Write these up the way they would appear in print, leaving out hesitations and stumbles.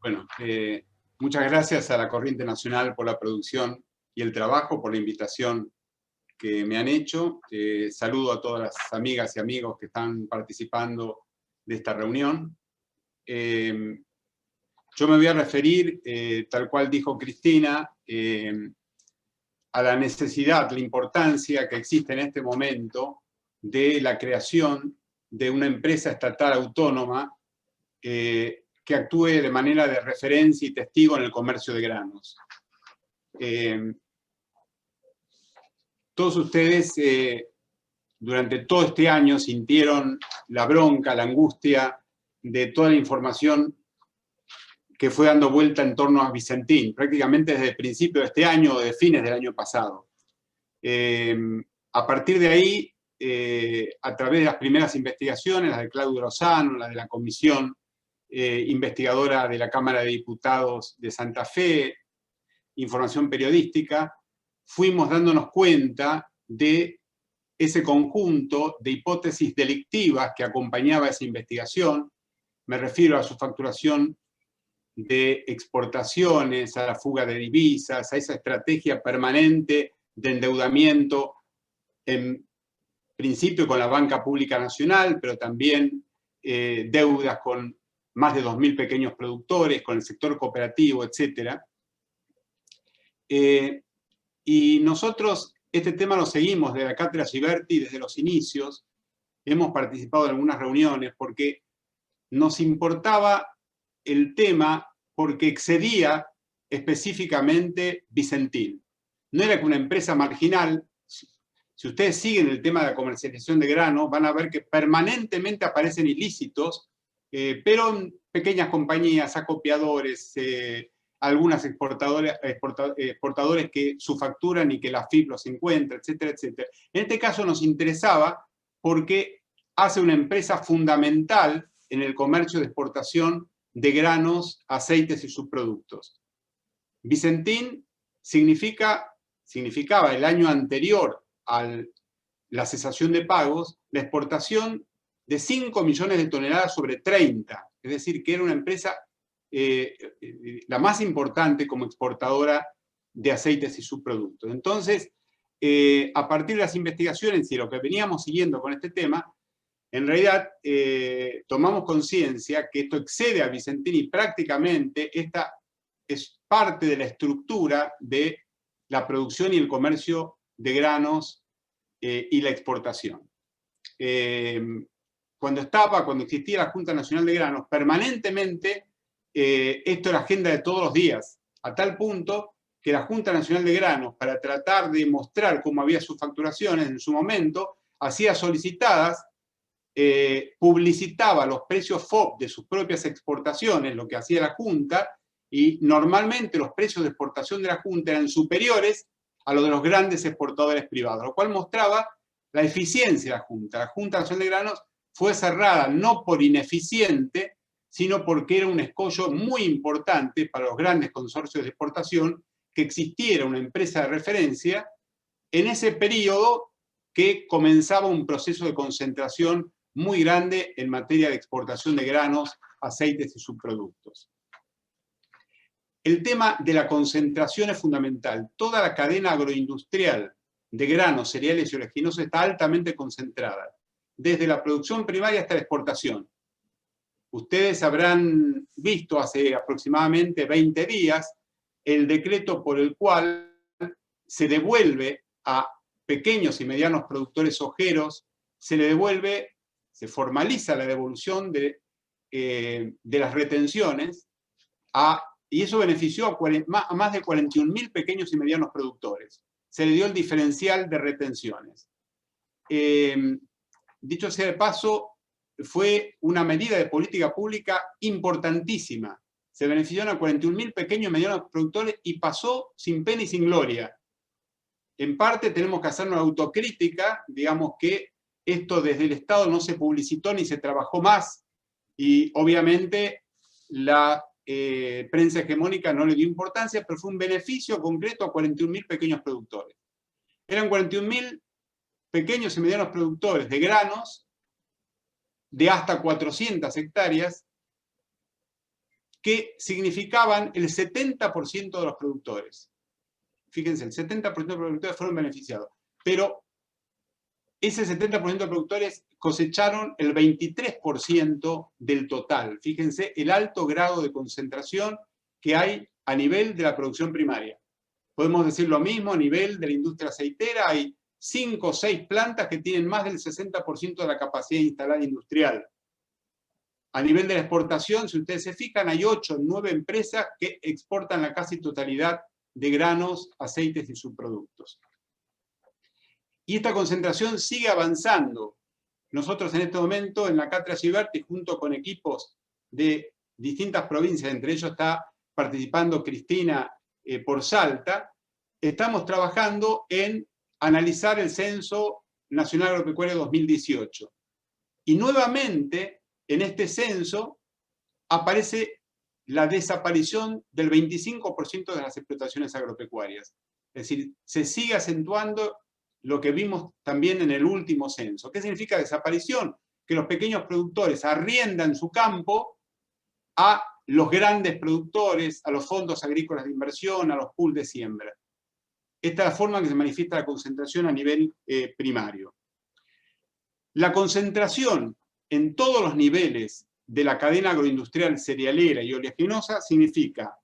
Bueno, muchas gracias a la Corriente Nacional por la producción y el trabajo, por la invitación que me han hecho. Saludo a todas las amigas y amigos que están participando de esta reunión. Yo me voy a referir, tal cual dijo Cristina, a la necesidad, la importancia que existe en este momento de la creación de una empresa estatal autónoma que actúe de manera de referencia y testigo en el comercio de granos. Todos ustedes durante todo este año sintieron la bronca, la angustia de toda la información que fue dando vuelta en torno a Vicentín, prácticamente desde el principio de este año o de fines del año pasado. A partir de ahí, a través de las primeras investigaciones, las de Claudio Lozano, las de la comisión investigadora de la Cámara de Diputados de Santa Fe, información periodística, fuimos dándonos cuenta de ese conjunto de hipótesis delictivas que acompañaba esa investigación. Me refiero a su facturación de exportaciones, a la fuga de divisas, a esa estrategia permanente de endeudamiento, en principio con la banca pública nacional, pero también deudas con más de 2.000 pequeños productores, con el sector cooperativo, etc. Y nosotros este tema lo seguimos de la Cátedra Giberti desde los inicios. Hemos participado en algunas reuniones porque nos importaba el tema porque excedía específicamente Vicentín. No era que una empresa marginal. Si ustedes siguen el tema de la comercialización de grano, van a ver que permanentemente aparecen ilícitos, pero pequeñas compañías, acopiadores, algunas exportadores que subfacturan y que la FIP los encuentra, etcétera, etcétera. En este caso nos interesaba porque hace una empresa fundamental en el comercio de exportación de granos, aceites y subproductos. Vicentín significaba el año anterior a la cesación de pagos, la exportación de 5 millones de toneladas sobre 30, es decir, que era una empresa la más importante como exportadora de aceites y subproductos. Entonces, a partir de las investigaciones y lo que veníamos siguiendo con este tema, en realidad tomamos conciencia que esto excede a Vicentín y prácticamente esta es parte de la estructura de la producción y el comercio de granos y la exportación. Cuando existía la Junta Nacional de Granos, permanentemente esto era agenda de todos los días, a tal punto que la Junta Nacional de Granos, para tratar de mostrar cómo había sus facturaciones en su momento, hacía solicitadas, publicitaba los precios FOB de sus propias exportaciones, lo que hacía la Junta, y normalmente los precios de exportación de la Junta eran superiores a los de los grandes exportadores privados, lo cual mostraba la eficiencia de la Junta. La Junta Nacional de Granos fue cerrada no por ineficiente, sino porque era un escollo muy importante para los grandes consorcios de exportación que existiera una empresa de referencia en ese periodo que comenzaba un proceso de concentración muy grande en materia de exportación de granos, aceites y subproductos. El tema de la concentración es fundamental. Toda la cadena agroindustrial de granos, cereales y oleaginosos está altamente concentrada, desde la producción primaria hasta la exportación. Ustedes habrán visto hace aproximadamente 20 días el decreto por el cual se devuelve a pequeños y medianos productores sojeros, se formaliza la devolución de las retenciones y eso benefició a más de 41.000 pequeños y medianos productores. Se le dio el diferencial de retenciones. Dicho sea de paso, fue una medida de política pública importantísima. Se beneficiaron a 41.000 pequeños y medianos productores y pasó sin pena y sin gloria. En parte tenemos que hacer una autocrítica, digamos que esto desde el Estado no se publicitó ni se trabajó más, y obviamente la prensa hegemónica no le dio importancia, pero fue un beneficio concreto a 41.000 pequeños productores. Eran 41.000 pequeños y medianos productores de granos de hasta 400 hectáreas que significaban el 70% de los productores. Fíjense, el 70% de los productores fueron beneficiados. Pero ese 70% de productores cosecharon el 23% del total. Fíjense el alto grado de concentración que hay a nivel de la producción primaria. Podemos decir lo mismo a nivel de la industria aceitera. Hay 5 o 6 plantas que tienen más del 60% de la capacidad instalada industrial. A nivel de la exportación, si ustedes se fijan, hay 8 o 9 empresas que exportan la casi totalidad de granos, aceites y subproductos. Y esta concentración sigue avanzando. Nosotros en este momento en la Cátedra Giberti, junto con equipos de distintas provincias, entre ellos está participando Cristina por Salta, estamos trabajando en analizar el Censo Nacional Agropecuario 2018. Y nuevamente, en este censo, aparece la desaparición del 25% de las explotaciones agropecuarias. Es decir, se sigue acentuando lo que vimos también en el último censo. ¿Qué significa desaparición? Que los pequeños productores arriendan su campo a los grandes productores, a los fondos agrícolas de inversión, a los pools de siembra. Esta es la forma en que se manifiesta la concentración a nivel primario. La concentración en todos los niveles de la cadena agroindustrial cerealera y oleaginosa significa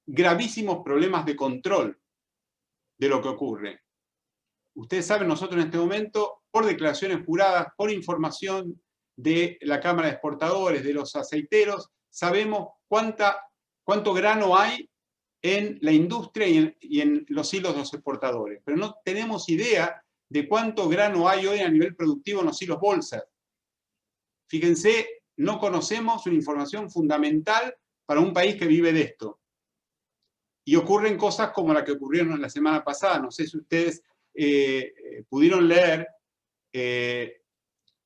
gravísimos problemas de control de lo que ocurre. Ustedes saben, nosotros en este momento, por declaraciones juradas, por información de la Cámara de Exportadores, de los aceiteros, sabemos cuánto grano hay en la industria y en los hilos de los exportadores. Pero no tenemos idea de cuánto grano hay hoy a nivel productivo en los hilos bolsas. Fíjense, no conocemos una información fundamental para un país que vive de esto. Y ocurren cosas como la que ocurrieron la semana pasada. No sé si ustedes pudieron leer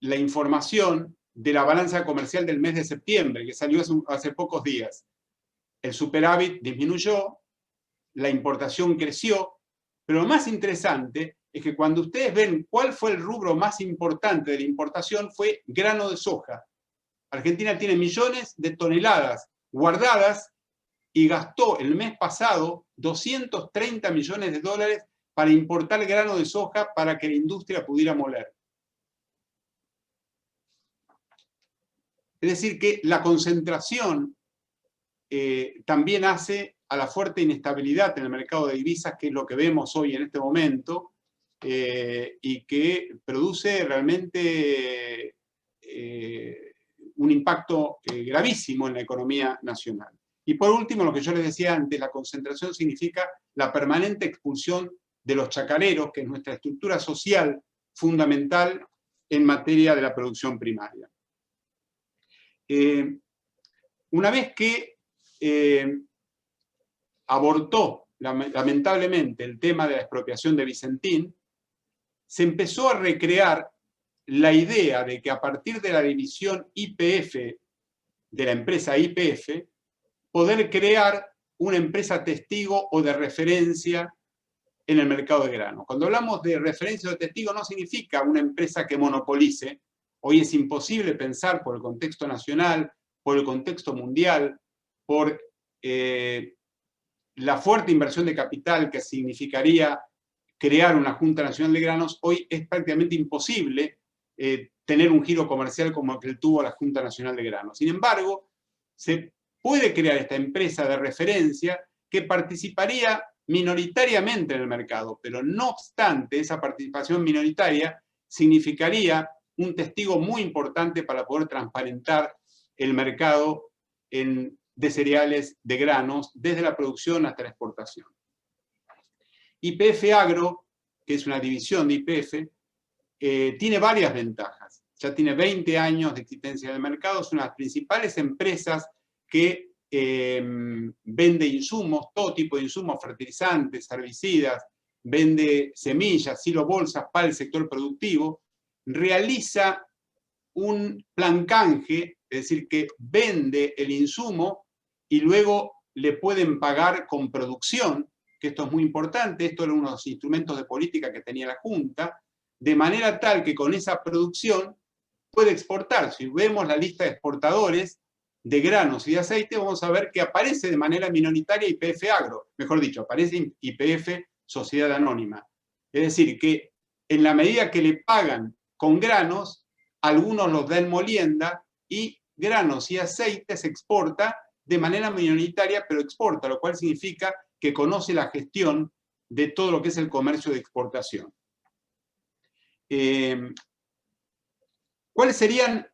la información de la balanza comercial del mes de septiembre, que salió hace pocos días. El superávit disminuyó, la importación creció, pero lo más interesante es que cuando ustedes ven cuál fue el rubro más importante de la importación, fue grano de soja. Argentina tiene millones de toneladas guardadas y gastó el mes pasado 230 millones de dólares para importar grano de soja para que la industria pudiera moler. Es decir, que la concentración también hace a la fuerte inestabilidad en el mercado de divisas, que es lo que vemos hoy en este momento, y que produce realmente un impacto gravísimo en la economía nacional. Y por último, lo que yo les decía antes, la concentración significa la permanente expulsión de los chacareros, que es nuestra estructura social fundamental en materia de la producción primaria. Una vez que abortó lamentablemente el tema de la expropiación de Vicentín, se empezó a recrear la idea de que a partir de la división YPF, de la empresa YPF, poder crear una empresa testigo o de referencia en el mercado de grano. Cuando hablamos de referencia o de testigo no significa una empresa que monopolice. Hoy es imposible pensar por el contexto nacional, por el contexto mundial, por la fuerte inversión de capital que significaría crear una Junta Nacional de Granos. Hoy es prácticamente imposible tener un giro comercial como el que tuvo la Junta Nacional de Granos. Sin embargo, se puede crear esta empresa de referencia que participaría minoritariamente en el mercado, pero no obstante, esa participación minoritaria significaría un testigo muy importante para poder transparentar el mercado de cereales, de granos, desde la producción hasta la exportación. YPF Agro, que es una división de YPF, tiene varias ventajas. Ya tiene 20 años de existencia en el mercado, es una de las principales empresas que vende insumos, todo tipo de insumos, fertilizantes, herbicidas, vende semillas, silo bolsas para el sector productivo, realiza un plan canje, es decir, que vende el insumo y luego le pueden pagar con producción, que esto es muy importante, esto era uno de los instrumentos de política que tenía la Junta, de manera tal que con esa producción puede exportar. Si vemos la lista de exportadores, de granos y de aceite, vamos a ver que aparece de manera minoritaria YPF Agro, mejor dicho, aparece YPF Sociedad Anónima. Es decir, que en la medida que le pagan con granos, algunos los da en molienda y granos y aceite se exporta de manera minoritaria, pero exporta, lo cual significa que conoce la gestión de todo lo que es el comercio de exportación. ¿Cuáles serían?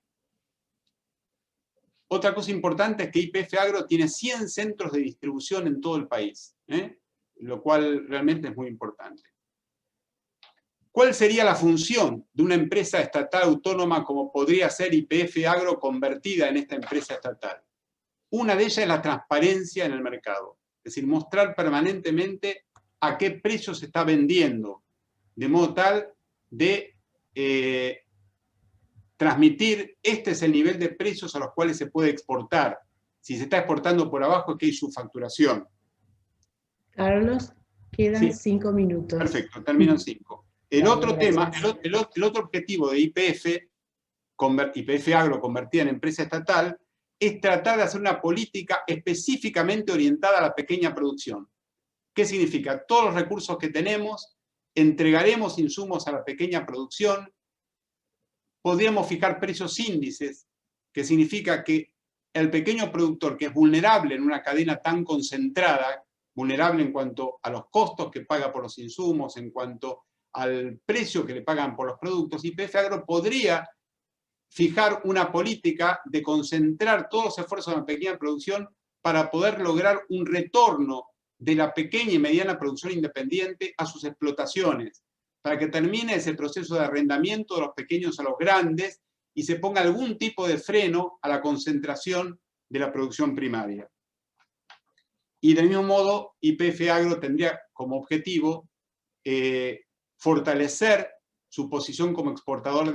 Otra cosa importante es que YPF Agro tiene 100 centros de distribución en todo el país, lo cual realmente es muy importante. ¿Cuál sería la función de una empresa estatal autónoma como podría ser YPF Agro convertida en esta empresa estatal? Una de ellas es la transparencia en el mercado, es decir, mostrar permanentemente a qué precio se está vendiendo, de modo tal de transmitir, este es el nivel de precios a los cuales se puede exportar. Si se está exportando por abajo, aquí hay subfacturación. Carlos, quedan 5 minutos. Perfecto, termino en 5. El otro tema, el otro objetivo de YPF Agro convertida en empresa estatal, es tratar de hacer una política específicamente orientada a la pequeña producción. ¿Qué significa? Todos los recursos que tenemos, entregaremos insumos a la pequeña producción, podríamos fijar precios índices, que significa que el pequeño productor que es vulnerable en una cadena tan concentrada, vulnerable en cuanto a los costos que paga por los insumos, en cuanto al precio que le pagan por los productos, YPF Agro podría fijar una política de concentrar todos los esfuerzos en la pequeña producción para poder lograr un retorno de la pequeña y mediana producción independiente a sus explotaciones, para que termine ese proceso de arrendamiento de los pequeños a los grandes y se ponga algún tipo de freno a la concentración de la producción primaria. Y del mismo modo, YPF Agro tendría como objetivo fortalecer su posición como exportador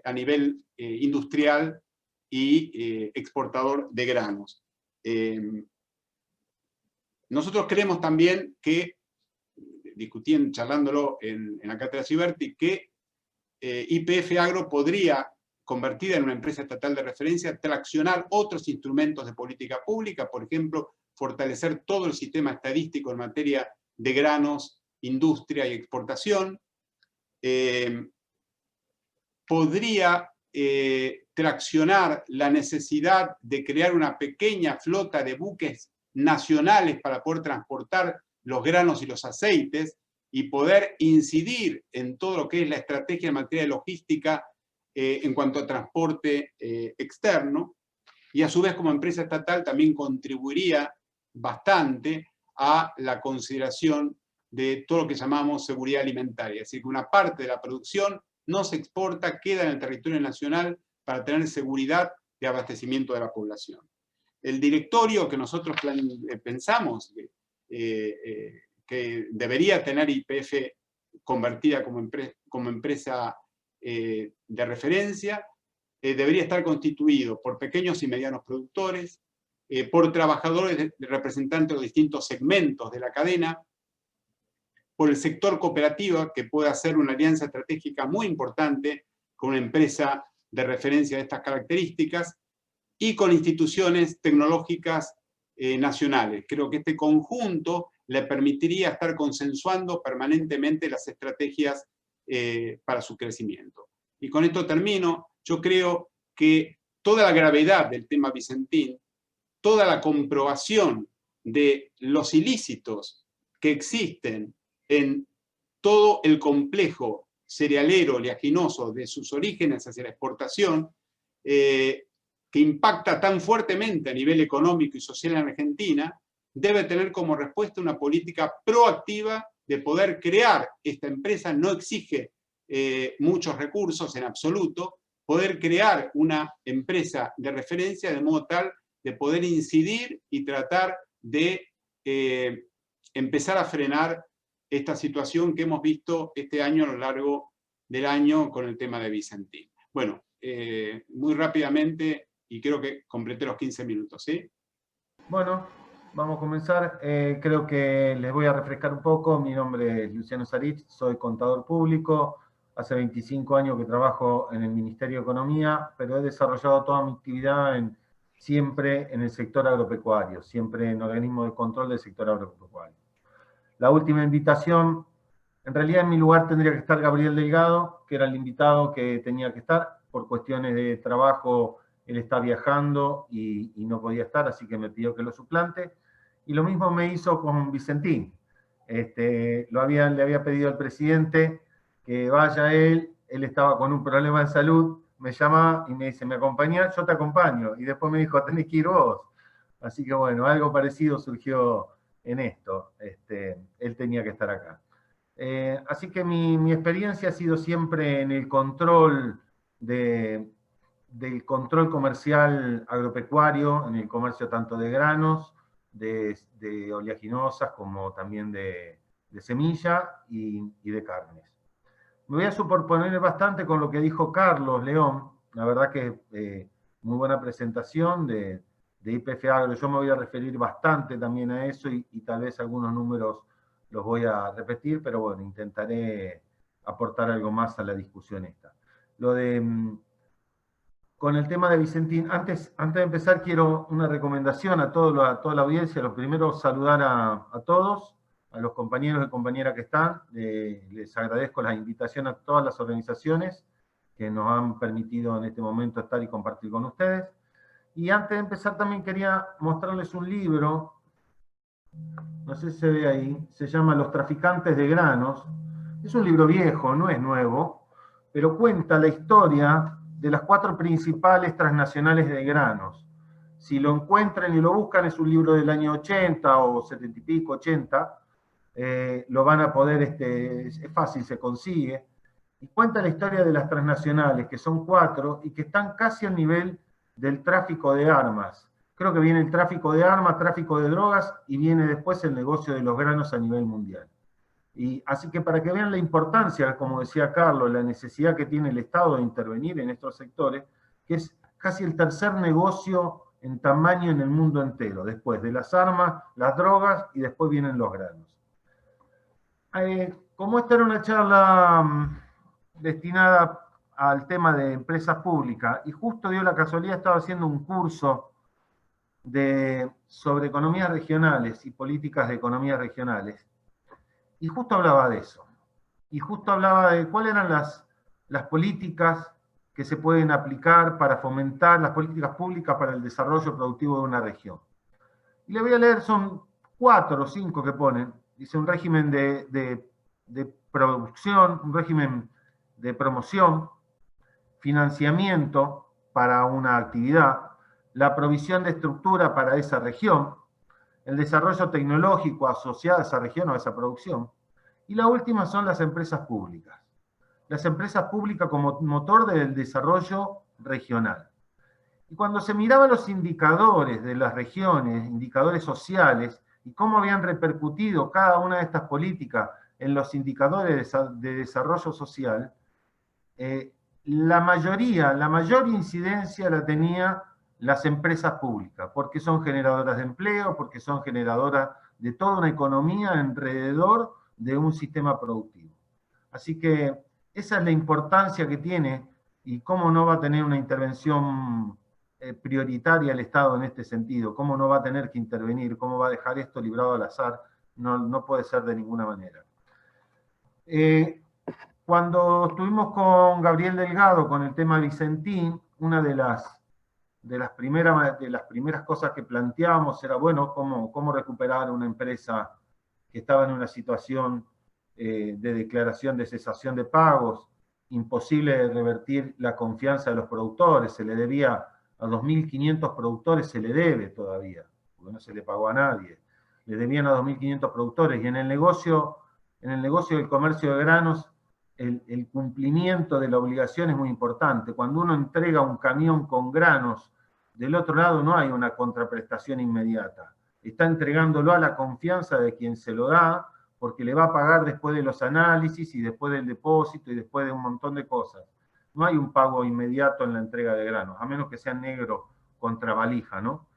a nivel industrial y exportador de granos. Nosotros creemos también que, discutiendo, charlándolo en la cátedra Ciberti, que YPF Agro podría, convertida en una empresa estatal de referencia, traccionar otros instrumentos de política pública, por ejemplo, fortalecer todo el sistema estadístico en materia de granos, industria y exportación. Podría traccionar la necesidad de crear una pequeña flota de buques nacionales para poder transportar los granos y los aceites y poder incidir en todo lo que es la estrategia en materia de logística en cuanto a transporte externo, y a su vez como empresa estatal también contribuiría bastante a la consideración de todo lo que llamamos seguridad alimentaria, es decir, que una parte de la producción no se exporta, queda en el territorio nacional para tener seguridad de abastecimiento de la población. El directorio que nosotros pensamos que debería tener YPF convertida como empresa de referencia, debería estar constituido por pequeños y medianos productores, por trabajadores representantes de los distintos segmentos de la cadena, por el sector cooperativo, que puede hacer una alianza estratégica muy importante con una empresa de referencia de estas características, y con instituciones tecnológicas nacionales. Creo que este conjunto le permitiría estar consensuando permanentemente las estrategias para su crecimiento. Y con esto termino. Yo creo que toda la gravedad del tema Vicentín, toda la comprobación de los ilícitos que existen en todo el complejo cerealero oleaginoso de sus orígenes hacia la exportación, que impacta tan fuertemente a nivel económico y social en Argentina, debe tener como respuesta una política proactiva de poder crear esta empresa. No exige muchos recursos en absoluto, poder crear una empresa de referencia de modo tal de poder incidir y tratar de empezar a frenar esta situación que hemos visto este año a lo largo del año con el tema de Vicentín. Bueno, muy rápidamente, y creo que completé los 15 minutos, ¿sí? Bueno, vamos a comenzar. Creo que les voy a refrescar un poco. Mi nombre es Luciano Sarich, soy contador público. Hace 25 años que trabajo en el Ministerio de Economía, pero he desarrollado toda mi actividad en siempre en el sector agropecuario, siempre en organismos de control del sector agropecuario. La última invitación, en realidad en mi lugar tendría que estar Gabriel Delgado, que era el invitado que tenía que estar, por cuestiones de trabajo él está viajando y no podía estar, así que me pidió que lo suplante. Y lo mismo me hizo con Vicentín. Le había pedido al presidente que vaya él estaba con un problema de salud, me llama y me dice, ¿me acompañás? Yo te acompaño. Y después me dijo, tenés que ir vos. Así que bueno, algo parecido surgió en esto. Él tenía que estar acá. Así que mi experiencia ha sido siempre en el control del control comercial agropecuario, en el comercio tanto de granos, de oleaginosas, como también de semilla y de carnes. Me voy a superponer bastante con lo que dijo Carlos León, la verdad que muy buena presentación de YPF Agro. Yo me voy a referir bastante también a eso y tal vez algunos números los voy a repetir, pero bueno, intentaré aportar algo más a la discusión esta. Con el tema de Vicentín, antes de empezar quiero una recomendación a toda la audiencia. Lo primero, saludar a todos, a los compañeros y compañeras que están. Les agradezco la invitación a todas las organizaciones que nos han permitido en este momento estar y compartir con ustedes. Y antes de empezar también quería mostrarles un libro, no sé si se ve ahí, se llama Los traficantes de granos. Es un libro viejo, no es nuevo, pero cuenta la historia de las 4 principales transnacionales de granos. Si lo encuentran y lo buscan, es un libro del año 80 o 70 y pico, 80, lo van a poder, es fácil, se consigue, y cuenta la historia de las transnacionales, que son 4, y que están casi al nivel del tráfico de armas. Creo que viene el tráfico de armas, tráfico de drogas, y viene después el negocio de los granos a nivel mundial. Y así que para que vean la importancia, como decía Carlos, la necesidad que tiene el Estado de intervenir en estos sectores, que es casi el tercer negocio en tamaño en el mundo entero, después de las armas, las drogas y después vienen los granos. Como esta era una charla destinada al tema de empresas públicas, y justo dio la casualidad, estaba haciendo un curso sobre economías regionales y políticas de economías regionales, y justo hablaba de eso. Y justo hablaba de cuáles eran las políticas que se pueden aplicar para fomentar las políticas públicas para el desarrollo productivo de una región. Y le voy a leer, son 4 o 5 que ponen. Dice un régimen de producción, un régimen de promoción, financiamiento para una actividad, la provisión de estructura para esa región, el desarrollo tecnológico asociado a esa región o a esa producción, y la última son las empresas públicas. Las empresas públicas como motor del desarrollo regional. Y cuando se miraban los indicadores de las regiones, indicadores sociales, y cómo habían repercutido cada una de estas políticas en los indicadores de desarrollo social, la mayor incidencia la tenía las empresas públicas, porque son generadoras de empleo, porque son generadoras de toda una economía alrededor de un sistema productivo. Así que esa es la importancia que tiene y cómo no va a tener una intervención prioritaria el Estado en este sentido, cómo no va a tener que intervenir, cómo va a dejar esto librado al azar, no puede ser de ninguna manera. Cuando estuvimos con Gabriel Delgado con el tema Vicentín, una de las primeras cosas que planteamos era, bueno, cómo recuperar una empresa que estaba en una situación de declaración de cesación de pagos, imposible de revertir la confianza de los productores, se le debía a 2.500 productores, se le debe todavía, porque no se le pagó a nadie, le debían a 2.500 productores, y en el negocio del comercio de granos, el cumplimiento de la obligación es muy importante. Cuando uno entrega un camión con granos, del otro lado no hay una contraprestación inmediata. Está entregándolo a la confianza de quien se lo da, porque le va a pagar después de los análisis y después del depósito y después de un montón de cosas. No hay un pago inmediato en la entrega de granos, a menos que sea negro contra valija, ¿no?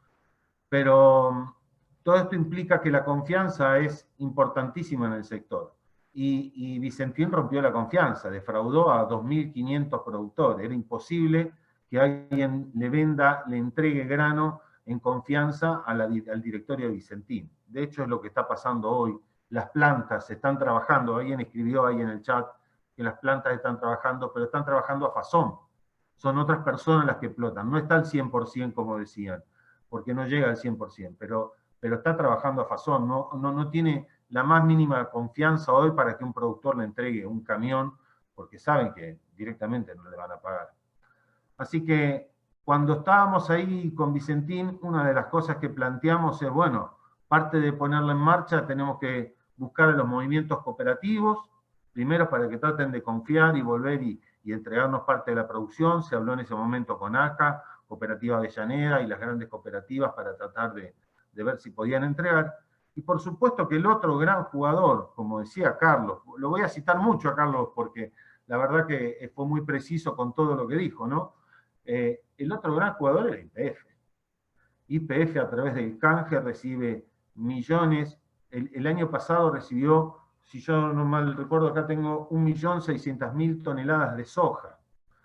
Pero todo esto implica que la confianza es importantísima en el sector. Y Vicentín rompió la confianza, defraudó a 2.500 productores. Era imposible que alguien le venda, le entregue grano en confianza al directorio de Vicentín. De hecho, es lo que está pasando hoy. Las plantas se están trabajando, alguien escribió ahí en el chat que las plantas están trabajando, pero están trabajando a fazón. Son otras personas las que explotan. No está al 100% como decían, porque no llega al 100%, pero está trabajando a fazón. No tiene la más mínima confianza hoy para que un productor le entregue un camión, porque saben que directamente no le van a pagar. Así que cuando estábamos ahí con Vicentín, una de las cosas que planteamos es, bueno, parte de ponerla en marcha, tenemos que buscar a los movimientos cooperativos, primero para que traten de confiar y volver y entregarnos parte de la producción. Se habló en ese momento con ACA, Cooperativa Avellaneda y las grandes cooperativas para tratar de ver si podían entregar. Y por supuesto que el otro gran jugador, como decía Carlos, lo voy a citar mucho a Carlos porque la verdad que fue muy preciso con todo lo que dijo, ¿no? El otro gran jugador era YPF. YPF a través del canje recibe millones. El año pasado recibió, si yo no mal recuerdo, acá tengo 1.600.000 toneladas de soja.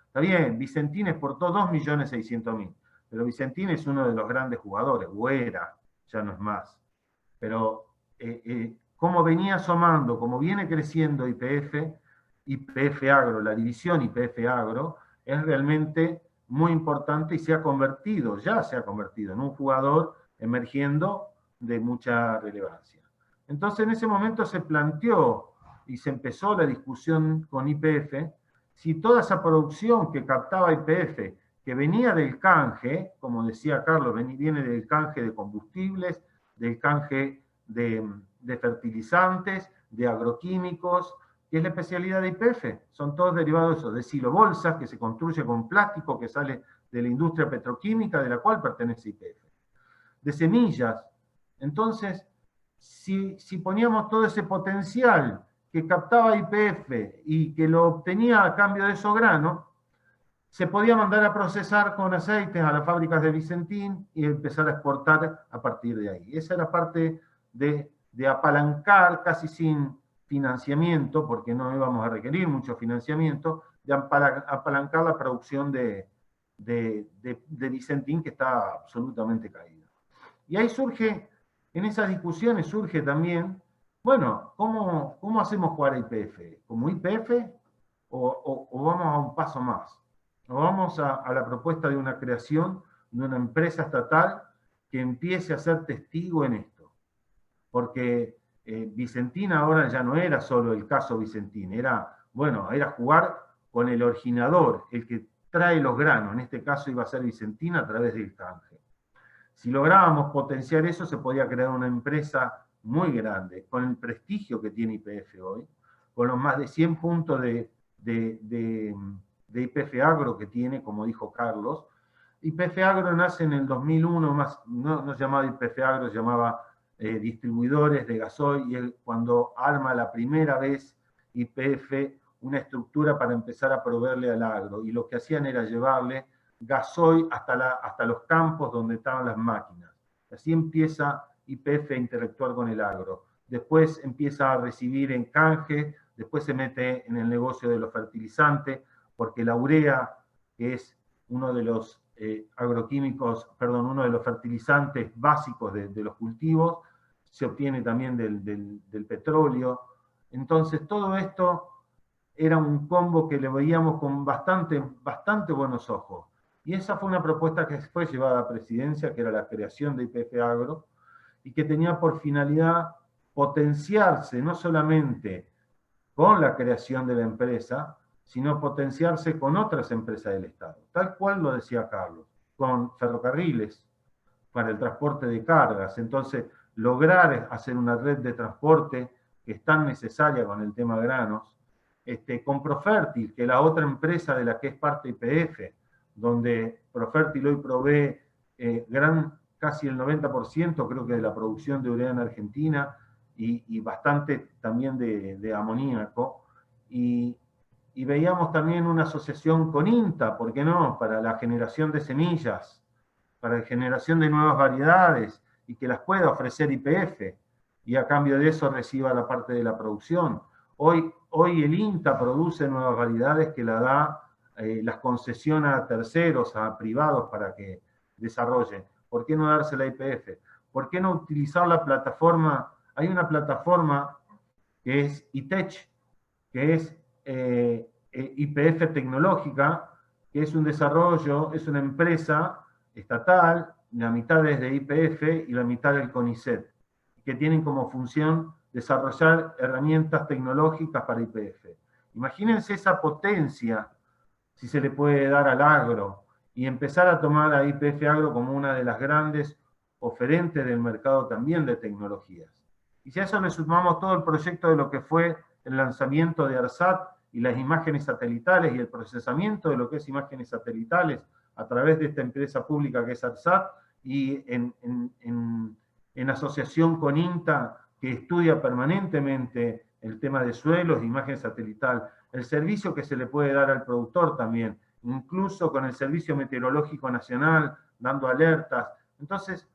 Está bien, Vicentín exportó 2.600.000, pero Vicentín es uno de los grandes jugadores, o era, ya no es más. Pero como venía asomando, como viene creciendo YPF Agro, la división YPF Agro, es realmente muy importante y ya se ha convertido en un jugador emergiendo de mucha relevancia. Entonces en ese momento se planteó y se empezó la discusión con YPF si toda esa producción que captaba YPF, que venía del canje, como decía Carlos, viene del canje de combustibles, del canje de fertilizantes, de agroquímicos, que es la especialidad de YPF. Son todos derivados de eso, de silobolsas, que se construye con plástico que sale de la industria petroquímica, de la cual pertenece YPF. De semillas. Entonces, si poníamos todo ese potencial que captaba YPF y que lo obtenía a cambio de esos granos, se podía mandar a procesar con aceites a las fábricas de Vicentín y empezar a exportar a partir de ahí. Esa era parte de apalancar, casi sin financiamiento, porque no íbamos a requerir mucho financiamiento, de apalancar la producción de Vicentín, que está absolutamente caída. Y ahí surge, en esas discusiones surge también, bueno, ¿cómo hacemos jugar a YPF? ¿Como YPF o vamos a un paso más? ¿O vamos a la propuesta de una creación de una empresa estatal que empiece a ser testigo en esto? Porque Vicentín ahora ya no era solo el caso Vicentín, era jugar con el originador, el que trae los granos. En este caso iba a ser Vicentín a través del canje. Si lográbamos potenciar eso, se podía crear una empresa muy grande, con el prestigio que tiene YPF hoy, con los más de 100 puntos de YPF Agro que tiene, como dijo Carlos. YPF Agro nace en el 2001, no se llamaba YPF Agro, se llamaba distribuidores de gasoil, y él, cuando arma la primera vez YPF una estructura para empezar a proveerle al agro, y lo que hacían era llevarle gasoil hasta los campos donde estaban las máquinas. Así empieza YPF a interactuar con el agro. Después empieza a recibir en canje, después se mete en el negocio de los fertilizantes, porque la urea, que es uno de los uno de los fertilizantes básicos de los cultivos, se obtiene también del petróleo. Entonces todo esto era un combo que le veíamos con bastante buenos ojos. Y esa fue una propuesta que fue llevada a presidencia, que era la creación de YPF Agro, y que tenía por finalidad potenciarse no solamente con la creación de la empresa, sino potenciarse con otras empresas del Estado. Tal cual lo decía Carlos, con ferrocarriles para el transporte de cargas. Entonces, lograr hacer una red de transporte que es tan necesaria con el tema granos, con Profertil, que es la otra empresa de la que es parte YPF, donde Profertil hoy provee casi el 90%, creo que de la producción de urea en Argentina, y bastante también de amoníaco. Y veíamos también una asociación con INTA, ¿por qué no?, para la generación de semillas, para la generación de nuevas variedades, y que las pueda ofrecer YPF, y a cambio de eso reciba la parte de la producción. Hoy el INTA produce nuevas variedades que la da las concesiona a terceros, a privados para que desarrollen? ¿Por qué no dársela a YPF? ¿Por qué no utilizar la plataforma? Hay una plataforma que es ITECH, que es YPF Tecnológica, que es un desarrollo, es una empresa estatal, la mitad es de YPF y la mitad del CONICET, que tienen como función desarrollar herramientas tecnológicas para YPF. Imagínense esa potencia, si se le puede dar al agro, y empezar a tomar a YPF Agro como una de las grandes oferentes del mercado también de tecnologías. Y si a eso le sumamos todo el proyecto de lo que fue el lanzamiento de ARSAT y las imágenes satelitales y el procesamiento de lo que es imágenes satelitales a través de esta empresa pública que es ARSAT, y en asociación con INTA, que estudia permanentemente el tema de suelos, imagen satelital, el servicio que se le puede dar al productor también, incluso con el Servicio Meteorológico Nacional, dando alertas. Entonces,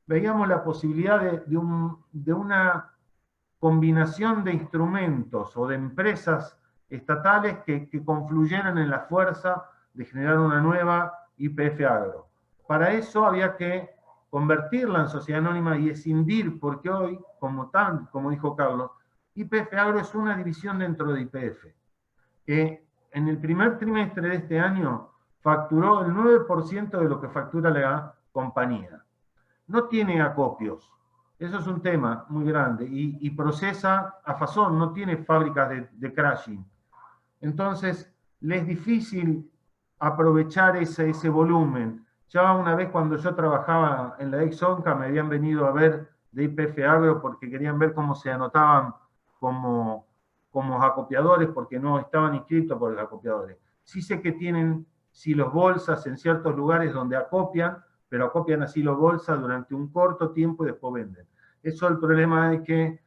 veíamos la posibilidad de una combinación de instrumentos o de empresas estatales que confluyeran en la fuerza de generar una nueva YPF Agro. Para eso había que convertirla en sociedad anónima y escindir, porque hoy, como dijo Carlos, YPF Agro es una división dentro de YPF, que en el primer trimestre de este año facturó el 9% de lo que factura la compañía. No tiene acopios, eso es un tema muy grande, y procesa a fazón, no tiene fábricas de crashing. Entonces, le es difícil aprovechar ese volumen. Ya una vez cuando yo trabajaba en la ex-ONCA me habían venido a ver de YPF Agro porque querían ver cómo se anotaban como acopiadores, porque no estaban inscritos por los acopiadores. Sí sé que tienen silos bolsas en ciertos lugares donde acopian, pero acopian a silos bolsas durante un corto tiempo y después venden. Eso, el problema es que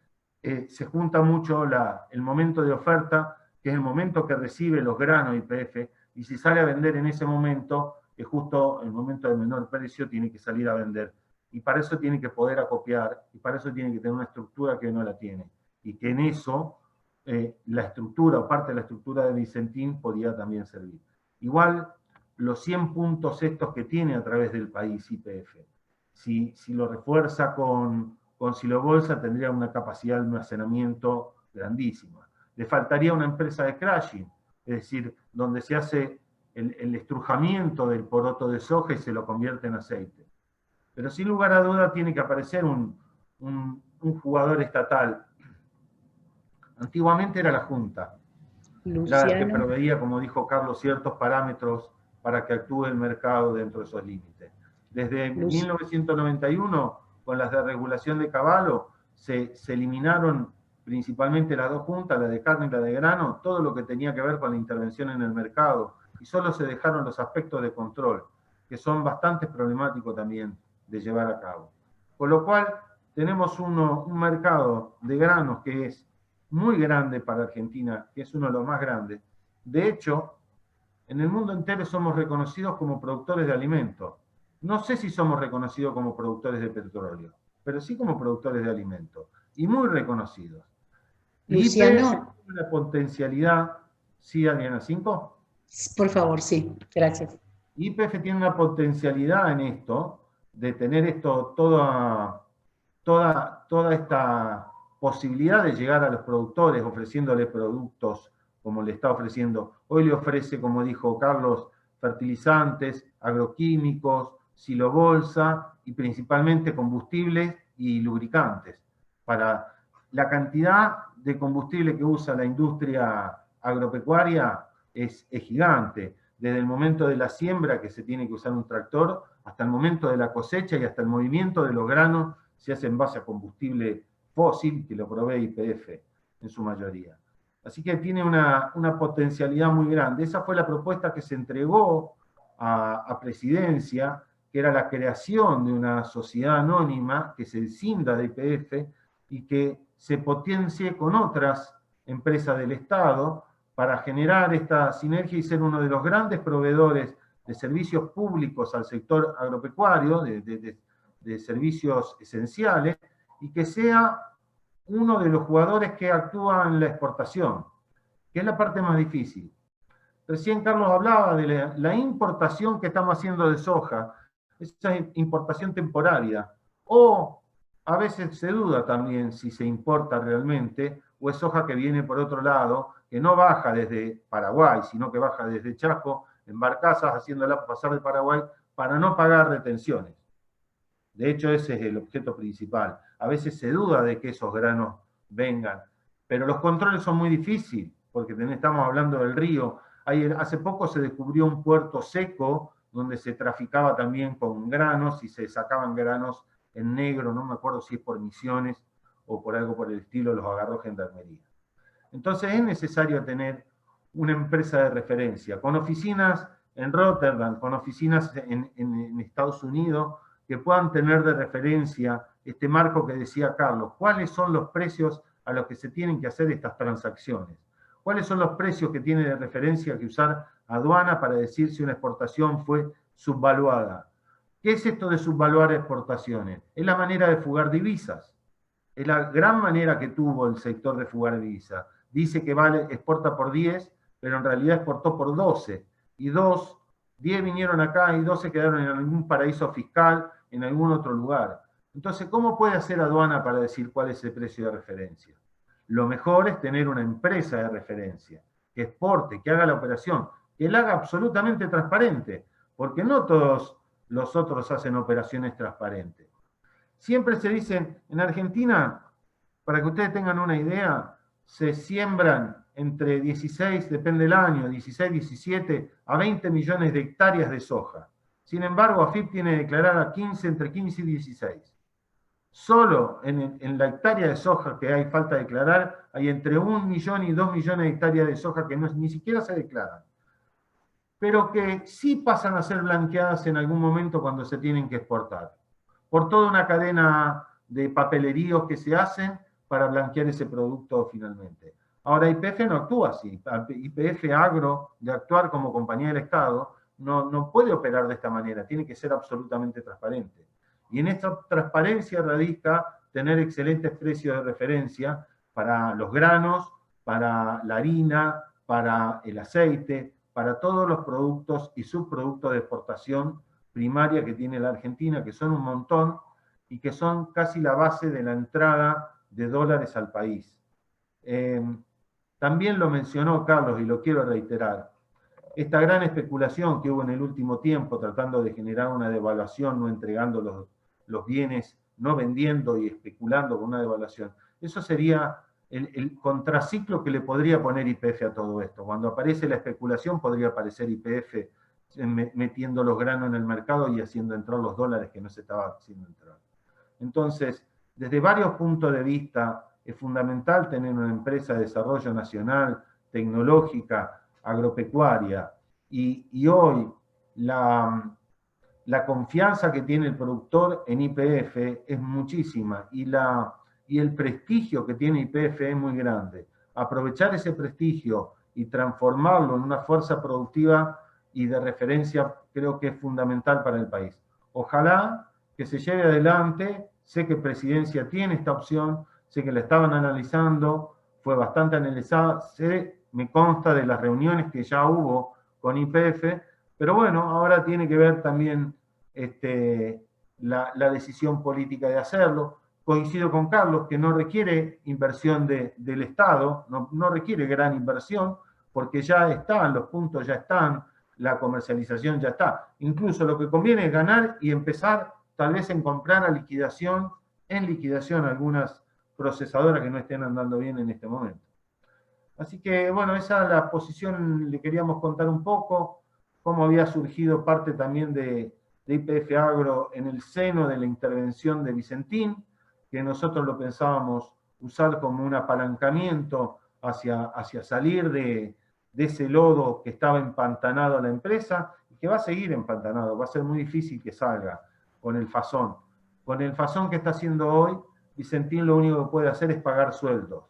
se junta mucho el momento de oferta, que es el momento que recibe los granos YPF, y si sale a vender en ese momento, que justo el momento de menor precio tiene que salir a vender. Y para eso tiene que poder acopiar, y para eso tiene que tener una estructura que no la tiene. Y que en eso la estructura o parte de la estructura de Vicentín podía también servir. Igual, los 100 puntos estos que tiene a través del país YPF, si lo refuerza con silobolsa, tendría una capacidad de almacenamiento grandísima. Le faltaría una empresa de crashing, es decir, donde se hace el estrujamiento del poroto de soja y se lo convierte en aceite. Pero sin lugar a duda tiene que aparecer un jugador estatal. Antiguamente era la Junta, era la que proveía, como dijo Carlos, ciertos parámetros para que actúe el mercado dentro de esos límites. Desde 1991, con las de regulación de Cavallo, se eliminaron principalmente las dos juntas, la de carne y la de grano, todo lo que tenía que ver con la intervención en el mercado, y solo se dejaron los aspectos de control, que son bastante problemáticos también de llevar a cabo. Con lo cual, tenemos un mercado de granos que es muy grande para Argentina, que es uno de los más grandes. De hecho, en el mundo entero somos reconocidos como productores de alimentos. No sé si somos reconocidos como productores de petróleo, pero sí como productores de alimentos, y muy reconocidos. Luciano. Y la potencialidad, ¿sí, Adriana? ¿5? Por favor, sí, gracias. YPF tiene una potencialidad en esto, de tener toda esta posibilidad de llegar a los productores ofreciéndoles productos como le está ofreciendo. Hoy le ofrece, como dijo Carlos, fertilizantes, agroquímicos, silobolsa y principalmente combustibles y lubricantes. Para la cantidad de combustible que usa la industria agropecuaria es gigante. Desde el momento de la siembra, que se tiene que usar un tractor, hasta el momento de la cosecha y hasta el movimiento de los granos se hace en base a combustible fósil, que lo provee YPF en su mayoría. Así que tiene una potencialidad muy grande. Esa fue la propuesta que se entregó a Presidencia, que era la creación de una sociedad anónima que se escinda de YPF y que se potencie con otras empresas del Estado para generar esta sinergia y ser uno de los grandes proveedores de servicios públicos al sector agropecuario, de servicios esenciales, y que sea uno de los jugadores que actúa en la exportación, que es la parte más difícil. Recién Carlos hablaba de la importación que estamos haciendo de soja, esa importación temporaria, o a veces se duda también si se importa realmente, o es soja que viene por otro lado, que no baja desde Paraguay, sino que baja desde Chaco, en barcazas, haciéndola pasar de Paraguay, para no pagar retenciones. De hecho, ese es el objeto principal. A veces se duda de que esos granos vengan, pero los controles son muy difíciles, porque estamos hablando del río. Hace poco se descubrió un puerto seco donde se traficaba también con granos y se sacaban granos en negro, no me acuerdo si es por Misiones o por algo por el estilo, los agarró Gendarmería. Entonces es necesario tener una empresa de referencia, con oficinas en Rotterdam, con oficinas en Estados Unidos, que puedan tener de referencia este marco que decía Carlos. ¿Cuáles son los precios a los que se tienen que hacer estas transacciones? ¿Cuáles son los precios que tiene de referencia que usar aduana para decir si una exportación fue subvaluada? ¿Qué es esto de subvaluar exportaciones? Es la manera de fugar divisas. Es la gran manera que tuvo el sector de fugar divisas. Dice que exporta por 10, pero en realidad exportó por 12. Y 10 vinieron acá y 12 quedaron en algún paraíso fiscal, en algún otro lugar. Entonces, ¿cómo puede hacer aduana para decir cuál es el precio de referencia? Lo mejor es tener una empresa de referencia, que exporte, que haga la operación, que la haga absolutamente transparente, porque no todos los otros hacen operaciones transparentes. Siempre se dicen, en Argentina, para que ustedes tengan una idea, se siembran entre 16, depende del año, 16, 17 a 20 millones de hectáreas de soja. Sin embargo, AFIP tiene declarada entre 15 y 16. Solo en la hectárea de soja que hay falta declarar, hay entre 1 millón y 2 millones de hectáreas de soja que ni siquiera se declaran, pero que sí pasan a ser blanqueadas en algún momento cuando se tienen que exportar, por toda una cadena de papeleríos que se hacen para blanquear ese producto finalmente. Ahora, YPF no actúa así. YPF Agro, de actuar como compañía del Estado, no puede operar de esta manera, tiene que ser absolutamente transparente. Y en esta transparencia radica tener excelentes precios de referencia para los granos, para la harina, para el aceite, para todos los productos y subproductos de exportación primaria que tiene la Argentina, que son un montón y que son casi la base de la entrada de dólares al país. También lo mencionó Carlos y lo quiero reiterar. Esta gran especulación que hubo en el último tiempo tratando de generar una devaluación, no entregando los bienes, no vendiendo y especulando con una devaluación, eso sería el contraciclo que le podría poner YPF a todo esto. Cuando aparece la especulación podría aparecer YPF metiendo los granos en el mercado y haciendo entrar los dólares que no se estaba haciendo entrar. Entonces, desde varios puntos de vista, es fundamental tener una empresa de desarrollo nacional, tecnológica, agropecuaria, y hoy la confianza que tiene el productor en YPF es muchísima, y el prestigio que tiene YPF es muy grande. Aprovechar ese prestigio y transformarlo en una fuerza productiva y de referencia creo que es fundamental para el país. Ojalá que se lleve adelante. Sé que Presidencia tiene esta opción, sé que la estaban analizando, fue bastante analizada, me consta de las reuniones que ya hubo con YPF, pero bueno, ahora tiene que ver también la decisión política de hacerlo. Coincido con Carlos que no requiere inversión del Estado, no requiere gran inversión, porque ya están, los puntos ya están, la comercialización ya está. Incluso lo que conviene es ganar y empezar tal vez en comprar en liquidación algunas procesadoras que no estén andando bien en este momento. Así que, bueno, esa es la posición, le queríamos contar un poco, cómo había surgido parte también de YPF Agro en el seno de la intervención de Vicentín, que nosotros lo pensábamos usar como un apalancamiento hacia salir de ese lodo que estaba empantanado a la empresa, y que va a seguir empantanado, va a ser muy difícil que salga con el Fasón. Con el Fasón que está haciendo hoy, Vicentín lo único que puede hacer es pagar sueldos.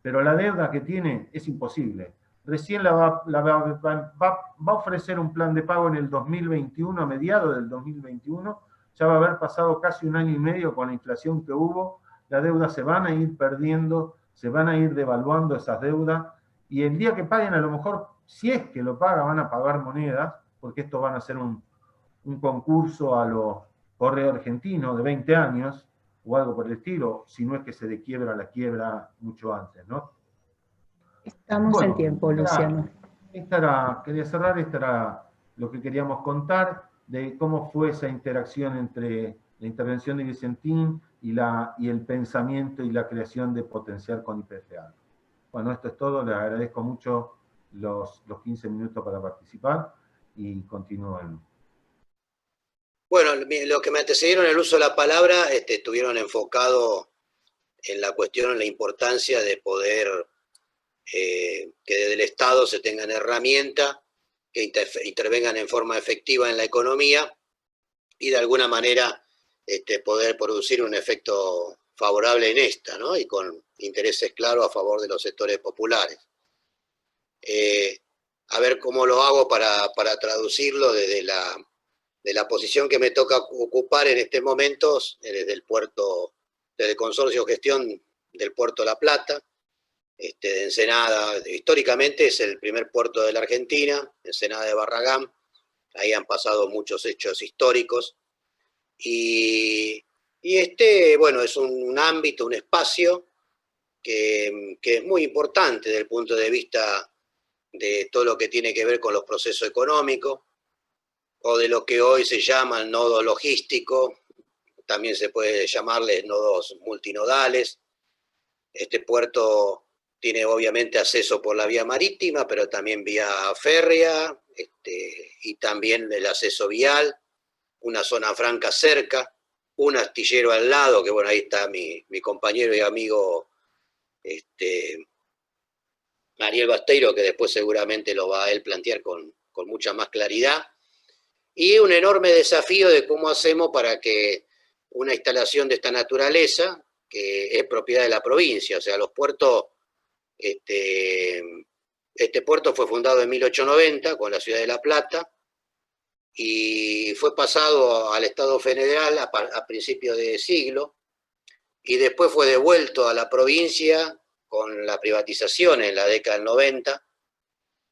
Pero la deuda que tiene es imposible. Recién va a ofrecer un plan de pago en el 2021, a mediados del 2021, ya va a haber pasado casi 1 año y medio con la inflación que hubo, las deudas se van a ir perdiendo, se van a ir devaluando esas deudas, y el día que paguen, a lo mejor, si es que lo pagan, van a pagar monedas, porque estos van a ser un concurso a los correos argentinos de 20 años, o algo por el estilo, si no es que se dequiebra la quiebra mucho antes, ¿no? Estamos en tiempo, Luciano. Quería cerrar, esto era lo que queríamos contar, de cómo fue esa interacción entre la intervención de Vicentín y el pensamiento y la creación de Potenciar con IPFA. Bueno, esto es todo, les agradezco mucho los 15 minutos para participar y continúen. Bueno, los que me antecedieron en el uso de la palabra estuvieron enfocados en la cuestión, en la importancia de poder que desde el Estado se tengan herramientas que intervengan en forma efectiva en la economía y de alguna manera poder producir un efecto favorable en esta, ¿no? Y con intereses claros a favor de los sectores populares. A ver cómo lo hago para traducirlo desde la posición que me toca ocupar en este momento, desde el puerto, desde el Consorcio de Gestión del Puerto de La Plata, de Ensenada. Históricamente es el primer puerto de la Argentina, Ensenada de Barragán. Ahí han pasado muchos hechos históricos. Y bueno, es un ámbito, un espacio que es muy importante desde el punto de vista de todo lo que tiene que ver con los procesos económicos, o de lo que hoy se llama el nodo logístico, también se puede llamarles nodos multinodales. Este puerto tiene obviamente acceso por la vía marítima, pero también vía férrea, y también el acceso vial, una zona franca cerca, un astillero al lado, que bueno, ahí está mi compañero y amigo Ariel Basteiro, que después seguramente lo va a él plantear con mucha más claridad, y un enorme desafío de cómo hacemos para que una instalación de esta naturaleza, que es propiedad de la provincia, o sea, los puertos, este puerto fue fundado en 1890 con la ciudad de La Plata, y fue pasado al Estado Federal a principios de siglo, y después fue devuelto a la provincia con la privatización en la década del 90,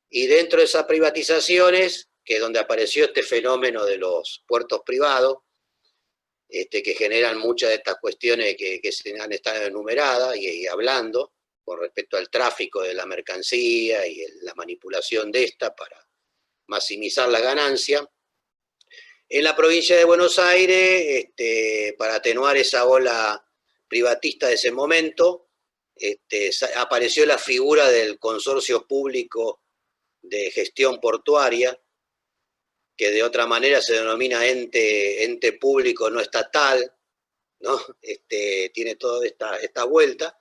y dentro de esas privatizaciones, que es donde apareció este fenómeno de los puertos privados, que generan muchas de estas cuestiones que se han estado enumeradas y hablando con respecto al tráfico de la mercancía y la manipulación de esta para maximizar la ganancia. En la provincia de Buenos Aires, para atenuar esa ola privatista de ese momento, apareció la figura del Consorcio Público de Gestión Portuaria, que de otra manera se denomina ente público no estatal, ¿no? Tiene toda esta vuelta.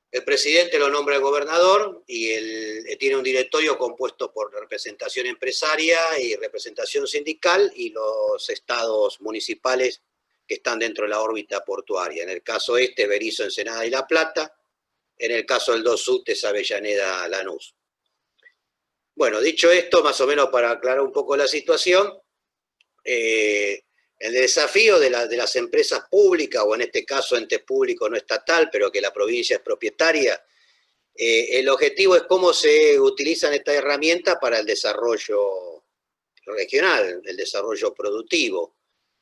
El presidente lo nombra el gobernador y tiene un directorio compuesto por representación empresaria y representación sindical y los estados municipales que están dentro de la órbita portuaria. En el caso Berisso, Ensenada y La Plata. En el caso del 2 Sud es Avellaneda, Lanús. Bueno, dicho esto, más o menos para aclarar un poco la situación, el desafío de las empresas públicas, o en este caso ente público no estatal, pero que la provincia es propietaria, el objetivo es cómo se utilizan estas herramientas para el desarrollo regional, el desarrollo productivo,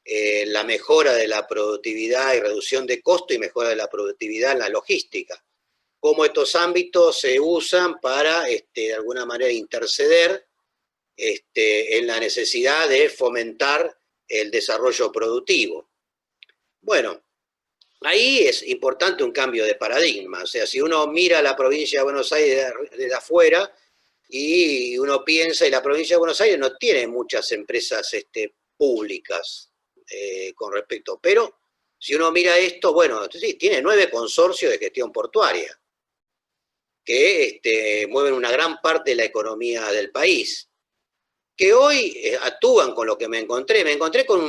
la mejora de la productividad y reducción de costo y mejora de la productividad en la logística. Cómo estos ámbitos se usan para, de alguna manera, interceder en la necesidad de fomentar el desarrollo productivo. Bueno, ahí es importante un cambio de paradigma. O sea, si uno mira la provincia de Buenos Aires desde afuera y uno piensa, y la provincia de Buenos Aires no tiene muchas empresas públicas con respecto, pero si uno mira esto, bueno, sí, tiene 9 consorcios de gestión portuaria que mueven una gran parte de la economía del país, que hoy actúan con lo que me encontré. Me encontré con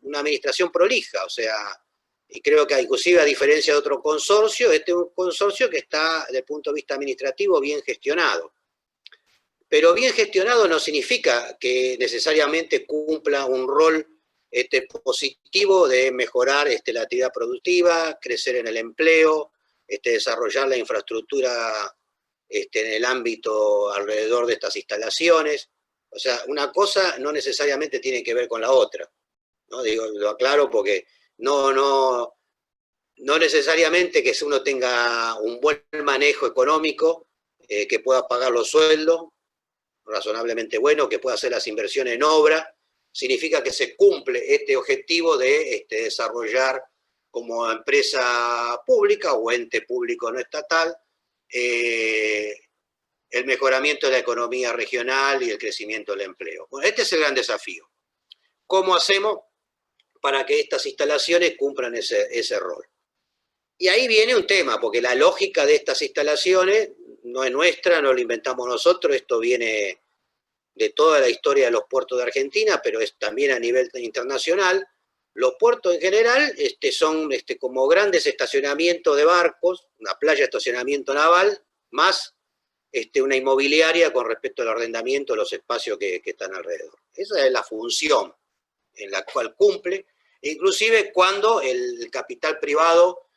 una administración prolija, o sea, y creo que inclusive a diferencia de otro consorcio, este es un consorcio que está, desde el punto de vista administrativo, bien gestionado. Pero bien gestionado no significa que necesariamente cumpla un rol positivo de mejorar la actividad productiva, crecer en el empleo, desarrollar la infraestructura en el ámbito alrededor de estas instalaciones. O sea, una cosa no necesariamente tiene que ver con la otra, ¿no? Digo, lo aclaro porque no necesariamente que uno tenga un buen manejo económico, que pueda pagar los sueldos razonablemente bueno, que pueda hacer las inversiones en obra, significa que se cumple este objetivo de desarrollar como empresa pública o ente público no estatal el mejoramiento de la economía regional y el crecimiento del empleo. Bueno, este es el gran desafío. ¿Cómo hacemos para que estas instalaciones cumplan ese rol? Y ahí viene un tema, porque la lógica de estas instalaciones no es nuestra, no lo inventamos nosotros, esto viene de toda la historia de los puertos de Argentina, pero es también a nivel internacional. Los puertos en general son como grandes estacionamientos de barcos, una playa de estacionamiento naval, más una inmobiliaria con respecto al arrendamiento de los espacios que están alrededor. Esa es la función en la cual cumple, inclusive cuando el capital privado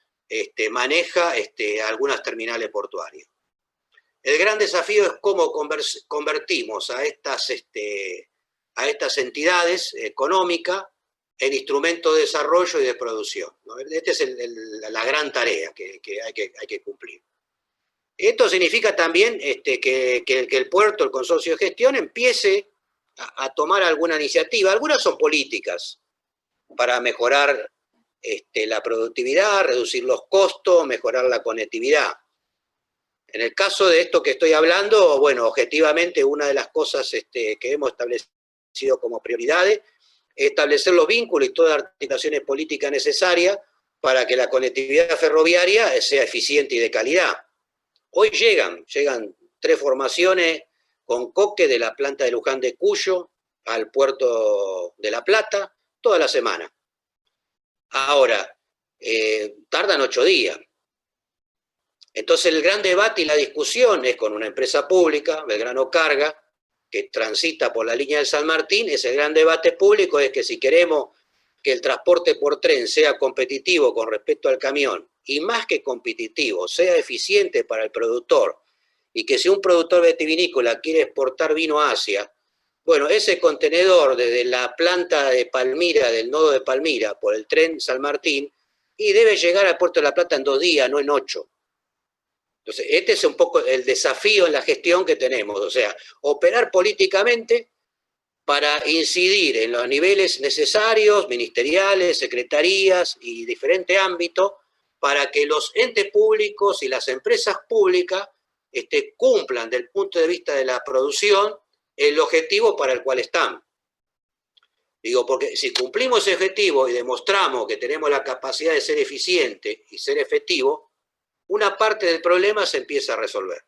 maneja algunas terminales portuarias. El gran desafío es cómo convertimos a estas entidades económicas en instrumentos de desarrollo y de producción, ¿no? Esta es la gran tarea que hay que cumplir. Esto significa también que el puerto, el consorcio de gestión, empiece a tomar alguna iniciativa. Algunas son políticas para mejorar la productividad, reducir los costos, mejorar la conectividad. En el caso de esto que estoy hablando, bueno, objetivamente una de las cosas que hemos establecido como prioridades es establecer los vínculos y todas las articulaciones políticas necesarias para que la conectividad ferroviaria sea eficiente y de calidad. Hoy llegan 3 formaciones con coque de la planta de Luján de Cuyo al puerto de La Plata toda la semana. Ahora, tardan 8 días. Entonces el gran debate y la discusión es con una empresa pública, Belgrano Carga, que transita por la línea del San Martín. Ese gran debate público es que si queremos que el transporte por tren sea competitivo con respecto al camión, y más que competitivo, sea eficiente para el productor, y que si un productor vitivinícola quiere exportar vino a Asia, bueno, ese contenedor desde la planta de Palmira, del nodo de Palmira, por el tren San Martín, y debe llegar al puerto de La Plata en 2 días, no en 8. Entonces, este es un poco el desafío en la gestión que tenemos, o sea, operar políticamente para incidir en los niveles necesarios, ministeriales, secretarías y diferentes ámbitos, para que los entes públicos y las empresas públicas cumplan, desde el punto de vista de la producción, el objetivo para el cual están. Digo, porque si cumplimos ese objetivo y demostramos que tenemos la capacidad de ser eficiente y ser efectivo, una parte del problema se empieza a resolver.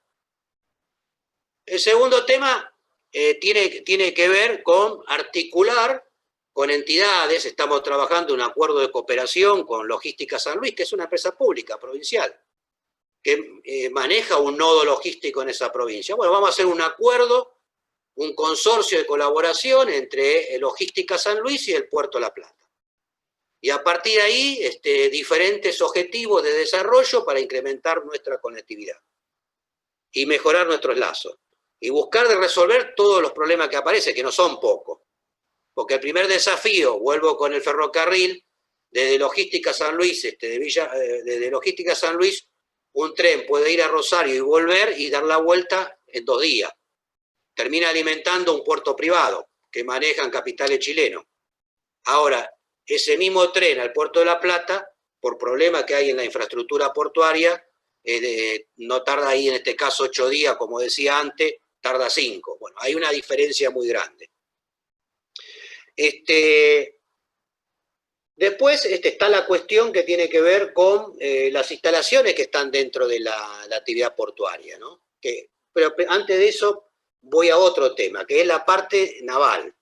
El segundo tema tiene que ver con articular con entidades. Estamos trabajando en un acuerdo de cooperación con Logística San Luis, que es una empresa pública, provincial, que maneja un nodo logístico en esa provincia. Bueno, vamos a hacer un acuerdo, un consorcio de colaboración entre Logística San Luis y el Puerto La Plata. Y a partir de ahí, diferentes objetivos de desarrollo para incrementar nuestra conectividad y mejorar nuestros lazos. Y buscar de resolver todos los problemas que aparecen, que no son pocos. Porque el primer desafío, vuelvo con el ferrocarril, desde Logística San Luis, desde Logística San Luis, un tren puede ir a Rosario y volver y dar la vuelta en 2 días. Termina alimentando un puerto privado que manejan capitales chilenos. Ahora, ese mismo tren al puerto de La Plata, por problemas que hay en la infraestructura portuaria, no tarda ahí en este caso 8 días, como decía antes, tarda 5. Bueno, hay una diferencia muy grande. Después está la cuestión que tiene que ver con las instalaciones que están dentro de la actividad portuaria, ¿no? Pero antes de eso voy a otro tema, que es la parte naval.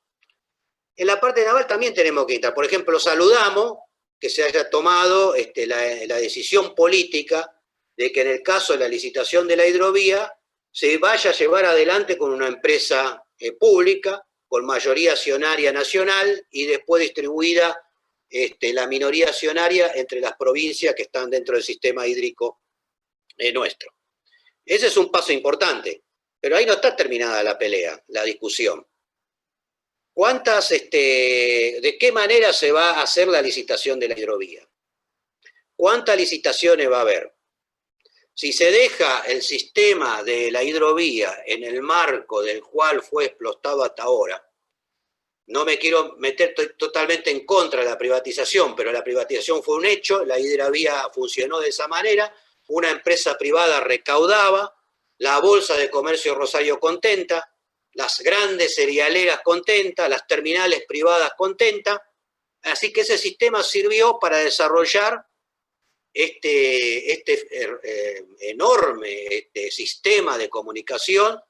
En la parte naval también tenemos que entrar. Por ejemplo, saludamos que se haya tomado la decisión política de que en el caso de la licitación de la hidrovía se vaya a llevar adelante con una empresa pública, con mayoría accionaria nacional y después distribuida la minoría accionaria entre las provincias que están dentro del sistema hídrico nuestro. Ese es un paso importante, pero ahí no está terminada la pelea, la discusión. ¿De qué manera se va a hacer la licitación de la hidrovía? ¿Cuántas licitaciones va a haber? Si se deja el sistema de la hidrovía en el marco del cual fue explotado hasta ahora, no me quiero meter totalmente en contra de la privatización, pero la privatización fue un hecho, la hidrovía funcionó de esa manera, una empresa privada recaudaba, la Bolsa de Comercio Rosario contenta, las grandes cerealeras contentas, las terminales privadas contentas, así que ese sistema sirvió para desarrollar este enorme sistema de comunicación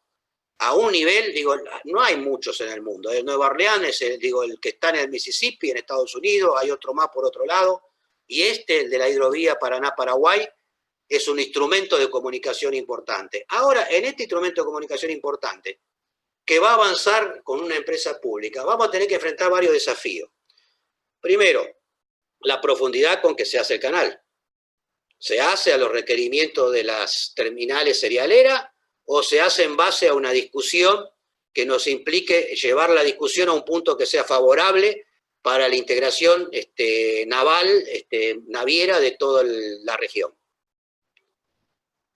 a un nivel, digo, no hay muchos en el mundo. Nueva Orleans, el que está en el Mississippi, en Estados Unidos, hay otro más por otro lado, y el de la hidrovía Paraná-Paraguay, es un instrumento de comunicación importante. Ahora, en este instrumento de comunicación importante, que va a avanzar con una empresa pública, vamos a tener que enfrentar varios desafíos. Primero, la profundidad con que se hace el canal. ¿Se hace a los requerimientos de las terminales cerealeras o se hace en base a una discusión que nos implique llevar la discusión a un punto que sea favorable para la integración naval, naviera de toda la región?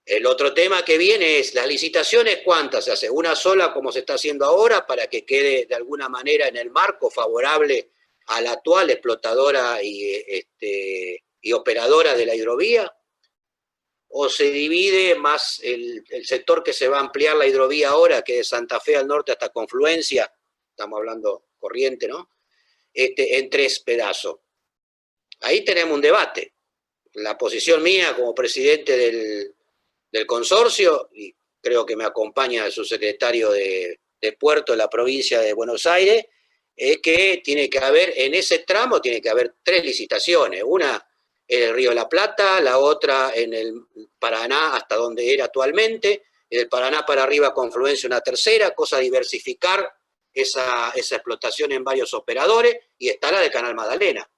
El otro tema que viene es las licitaciones, ¿cuántas se hace? ¿Una sola como se está haciendo ahora para que quede de alguna manera en el marco favorable a la actual explotadora y operadora de la hidrovía? ¿O se divide más el sector que se va a ampliar la hidrovía ahora, que es de Santa Fe al norte hasta Confluencia, estamos hablando corriente, ¿no? En 3 pedazos? Ahí tenemos un debate. La posición mía como presidente del consorcio, y creo que me acompaña el subsecretario de Puerto de la provincia de Buenos Aires, es que tiene que haber, en ese tramo tiene que haber 3 licitaciones, una en el Río de la Plata, la otra en el Paraná hasta donde era actualmente, en el Paraná para arriba Confluencia una tercera, cosa de diversificar esa explotación en varios operadores, y está la de Canal Magdalena.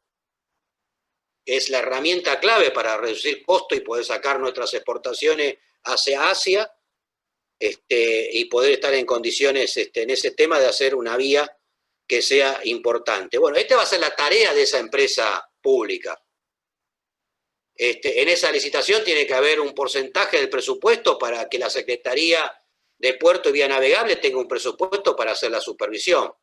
Es la herramienta clave para reducir costos y poder sacar nuestras exportaciones hacia Asia y poder estar en condiciones en ese tema de hacer una vía que sea importante. Bueno, esta va a ser la tarea de esa empresa pública. En esa licitación tiene que haber un porcentaje del presupuesto para que la Secretaría de Puerto y Vía Navegable tenga un presupuesto para hacer la supervisión.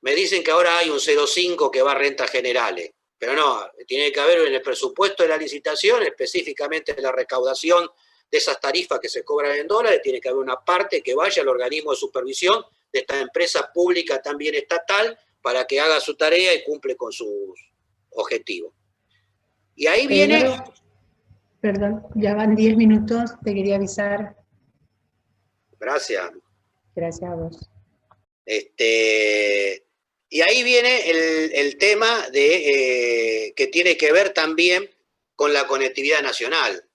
Me dicen que ahora hay un 0,5 que va a rentas generales, pero no, tiene que haber en el presupuesto de la licitación, específicamente en la recaudación de esas tarifas que se cobran en dólares, tiene que haber una parte que vaya al organismo de supervisión de esta empresa pública también estatal para que haga su tarea y cumple con sus objetivos. Y ahí viene... Perdón, ya van 10 minutos, te quería avisar. Gracias. Gracias a vos. Y ahí viene el tema que tiene que ver también con la conectividad nacional.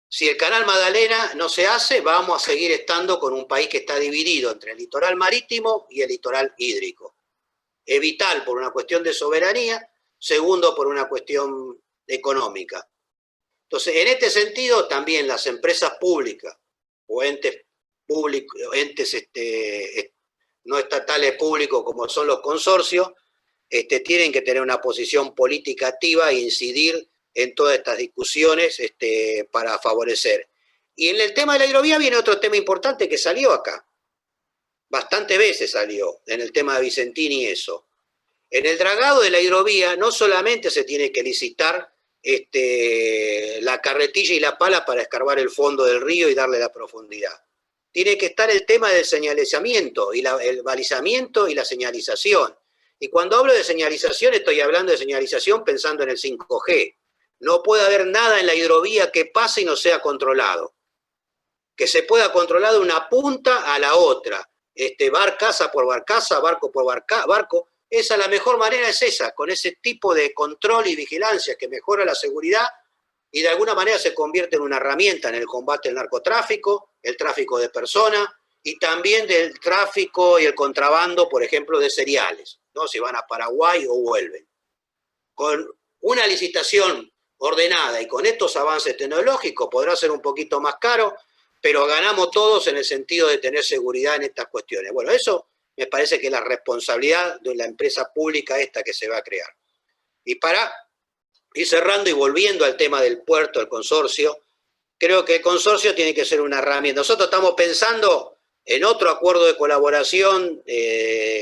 Si el Canal Magdalena no se hace, vamos a seguir estando con un país que está dividido entre el litoral marítimo y el litoral hídrico. Es vital por una cuestión de soberanía, segundo por una cuestión económica. Entonces, en este sentido, también las empresas públicas o entes públicos, no estatales públicos como son los consorcios, tienen que tener una posición política activa e incidir en todas estas discusiones para favorecer. Y en el tema de la hidrovía viene otro tema importante que salió acá. Bastantes veces salió, en el tema de Vicentini y eso. En el dragado de la hidrovía no solamente se tiene que licitar la carretilla y la pala para escarbar el fondo del río y darle la profundidad. Tiene que estar el tema del señalizamiento, y el balizamiento y la señalización. Y cuando hablo de señalización, estoy hablando de señalización pensando en el 5G. No puede haber nada en la hidrovía que pase y no sea controlado. Que se pueda controlar de una punta a la otra. Barcaza por barcaza, barco por barco. La mejor manera es esa, con ese tipo de control y vigilancia que mejora la seguridad y de alguna manera se convierte en una herramienta en el combate al narcotráfico, el tráfico de personas y también del tráfico y el contrabando, por ejemplo, de cereales, ¿no? Si van a Paraguay o vuelven. Con una licitación ordenada y con estos avances tecnológicos podrá ser un poquito más caro, pero ganamos todos en el sentido de tener seguridad en estas cuestiones. Bueno, eso me parece que es la responsabilidad de la empresa pública esta que se va a crear. Y para ir cerrando y volviendo al tema del puerto, el consorcio, creo que el consorcio tiene que ser una herramienta. Nosotros estamos pensando en otro acuerdo de colaboración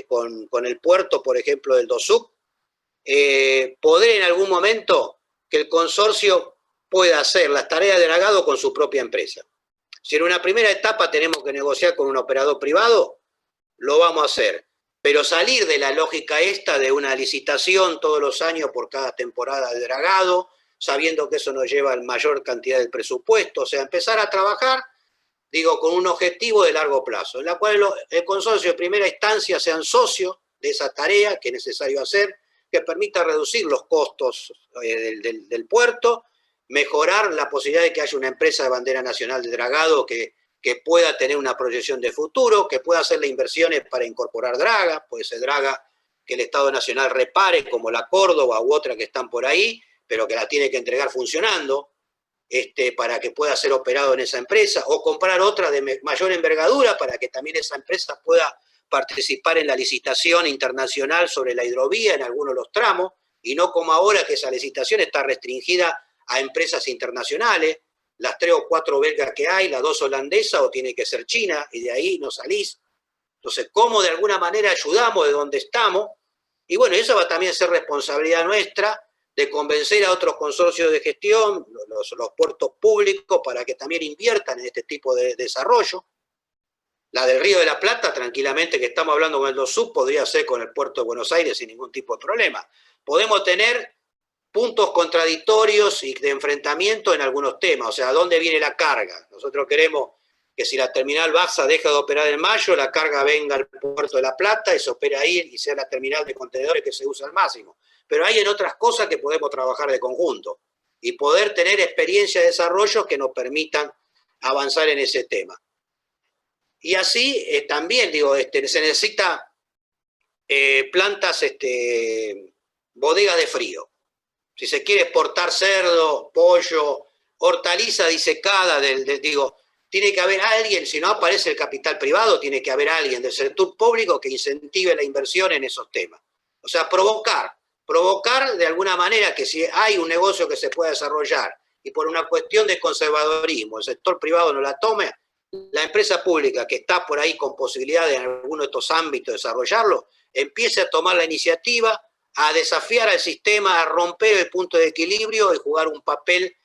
con el puerto, por ejemplo, del DOSUC, poder en algún momento que el consorcio pueda hacer las tareas de dragado con su propia empresa. Si en una primera etapa tenemos que negociar con un operador privado, lo vamos a hacer. Pero salir de la lógica esta de una licitación todos los años por cada temporada de dragado, sabiendo que eso nos lleva a mayor cantidad del presupuesto, o sea, empezar a trabajar, digo, con un objetivo de largo plazo, en la cual el consorcio en primera instancia sean socios de esa tarea que es necesario hacer, que permita reducir los costos del puerto, mejorar la posibilidad de que haya una empresa de bandera nacional de dragado que pueda tener una proyección de futuro, que pueda hacer las inversiones para incorporar draga, puede ser draga que el Estado Nacional repare, como la Córdoba u otra que están por ahí, pero que la tiene que entregar funcionando, para que pueda ser operado en esa empresa, o comprar otra de mayor envergadura para que también esa empresa pueda participar en la licitación internacional sobre la hidrovía en algunos de los tramos, y no como ahora que esa licitación está restringida a empresas internacionales, las 3 o 4 belgas que hay, las 2 holandesas, o tiene que ser China, y de ahí no salís. Entonces, ¿cómo de alguna manera ayudamos de donde estamos? Y bueno, eso va a también ser responsabilidad nuestra, de convencer a otros consorcios de gestión, los puertos públicos, para que también inviertan en este tipo de desarrollo. La del Río de la Plata, tranquilamente, que estamos hablando con el DOSUB, podría ser con el puerto de Buenos Aires sin ningún tipo de problema. Podemos tener puntos contradictorios y de enfrentamiento en algunos temas, o sea, ¿dónde viene la carga? Nosotros queremos que si la terminal Baxa deja de operar en mayo, la carga venga al puerto de La Plata y se opere ahí y sea la terminal de contenedores que se usa al máximo. Pero hay en otras cosas que podemos trabajar de conjunto y poder tener experiencia de desarrollo que nos permitan avanzar en ese tema. Y así también, digo, se necesita plantas, bodegas de frío. Si se quiere exportar cerdo, pollo, hortaliza disecada, digo, tiene que haber alguien, si no aparece el capital privado, tiene que haber alguien del sector público que incentive la inversión en esos temas. O sea, provocar de alguna manera que si hay un negocio que se pueda desarrollar y por una cuestión de conservadorismo el sector privado no la tome, la empresa pública que está por ahí con posibilidad de en alguno de estos ámbitos desarrollarlo, empiece a tomar la iniciativa, a desafiar al sistema, a romper el punto de equilibrio y jugar un papel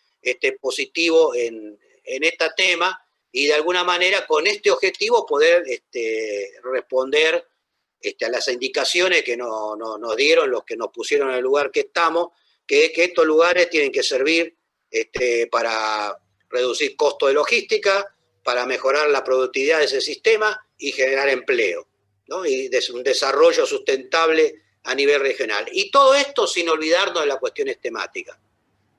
positivo en este tema y de alguna manera con este objetivo poder responder a las indicaciones que nos dieron los que nos pusieron en el lugar que estamos, que estos lugares tienen que servir para reducir costos de logística, para mejorar la productividad de ese sistema y generar empleo, ¿no? Y un desarrollo sustentable a nivel regional. Y todo esto sin olvidarnos de las cuestiones temáticas.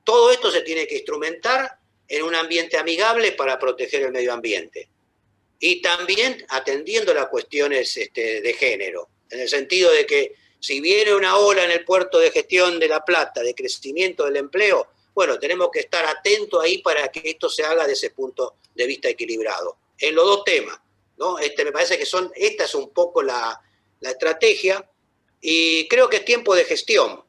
Todo esto se tiene que instrumentar en un ambiente amigable para proteger el medio ambiente. Y también atendiendo las cuestiones de género, en el sentido de que si viene una ola en el puerto de gestión de La Plata, de crecimiento del empleo, bueno, tenemos que estar atentos ahí para que esto se haga de ese punto de vista equilibrado. En los dos temas, ¿no? Me parece que esta es un poco la estrategia, y creo que es tiempo de gestión.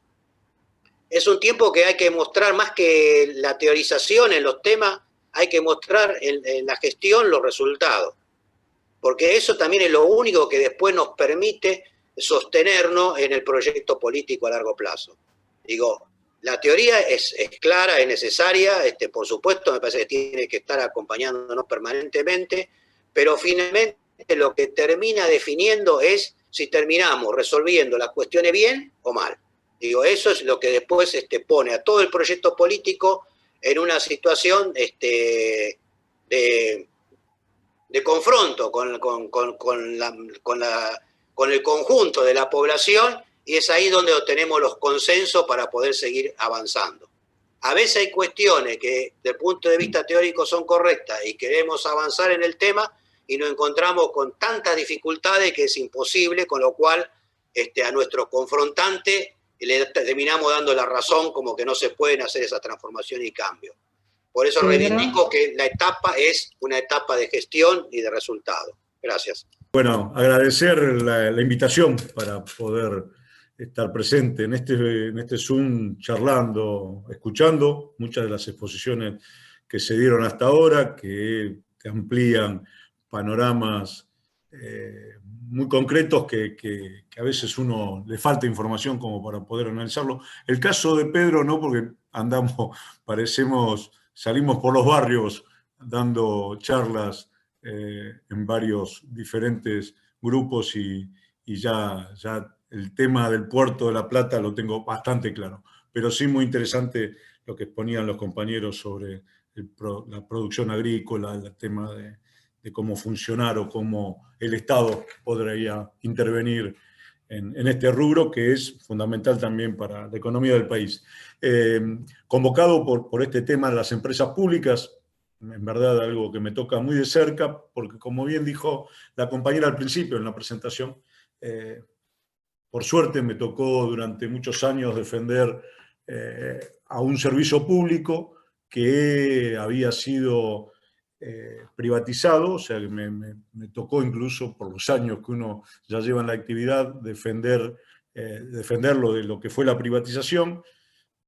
Es un tiempo que hay que mostrar más que la teorización en los temas, hay que mostrar en la gestión los resultados. Porque eso también es lo único que después nos permite sostenernos en el proyecto político a largo plazo. Digo, la teoría es clara, es necesaria, por supuesto, me parece que tiene que estar acompañándonos permanentemente, pero finalmente lo que termina definiendo es si terminamos resolviendo las cuestiones bien o mal. Digo, eso es lo que después pone a todo el proyecto político en una situación de confronto con el conjunto de la población, y es ahí donde obtenemos los consensos para poder seguir avanzando. A veces hay cuestiones que desde el punto de vista teórico son correctas y queremos avanzar en el tema y nos encontramos con tantas dificultades que es imposible, con lo cual a nuestro confrontante le terminamos dando la razón como que no se pueden hacer esa transformación y cambio. Por eso Pedro. reivindico que la etapa es una etapa de gestión y de resultado. Gracias. Bueno, agradecer la invitación para poder estar presente en este Zoom charlando, escuchando muchas de las exposiciones que se dieron hasta ahora, que amplían panoramas muy concretos que a veces uno le falta información como para poder analizarlo. El caso de Pedro no, porque salimos por los barrios dando charlas en varios diferentes grupos y ya el tema del puerto de La Plata lo tengo bastante claro. Pero sí muy interesante lo que exponían los compañeros sobre la producción agrícola, el tema de cómo funcionar o cómo el Estado podría intervenir en este rubro que es fundamental también para la economía del país. Convocado por este tema de las empresas públicas, en verdad algo que me toca muy de cerca, porque como bien dijo la compañera al principio en la presentación, por suerte me tocó durante muchos años defender a un servicio público que había sido privatizado, o sea que me tocó incluso por los años que uno ya lleva en la actividad defenderlo de lo que fue la privatización.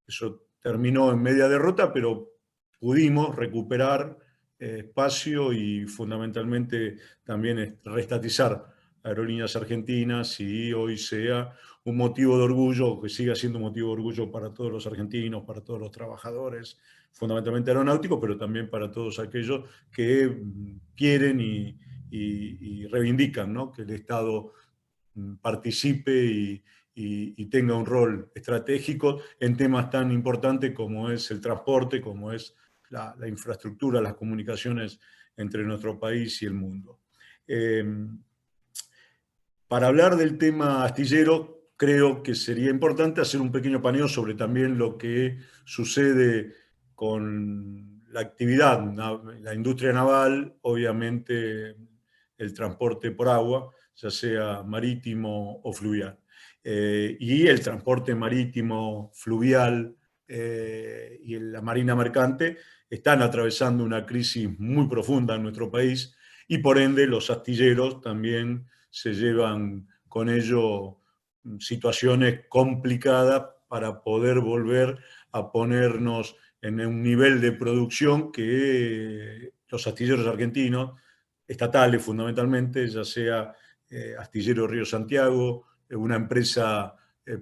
Eso terminó en media derrota, pero pudimos recuperar espacio y fundamentalmente también reestatizar Aerolíneas Argentinas y hoy sea un motivo de orgullo, que siga siendo un motivo de orgullo para todos los argentinos, para todos los trabajadores, fundamentalmente aeronáuticos, pero también para todos aquellos que quieren y reivindican, ¿no?, que el Estado participe y tenga un rol estratégico en temas tan importantes como es el transporte, como es la infraestructura, las comunicaciones entre nuestro país y el mundo. Para hablar del tema astillero, creo que sería importante hacer un pequeño paneo sobre también lo que sucede con la actividad, la industria naval, obviamente el transporte por agua, ya sea marítimo o fluvial. Y el transporte marítimo, fluvial y la marina mercante están atravesando una crisis muy profunda en nuestro país y por ende los astilleros también se llevan con ello situaciones complicadas para poder volver a ponernos en un nivel de producción que los astilleros argentinos, estatales fundamentalmente, ya sea Astillero Río Santiago, una empresa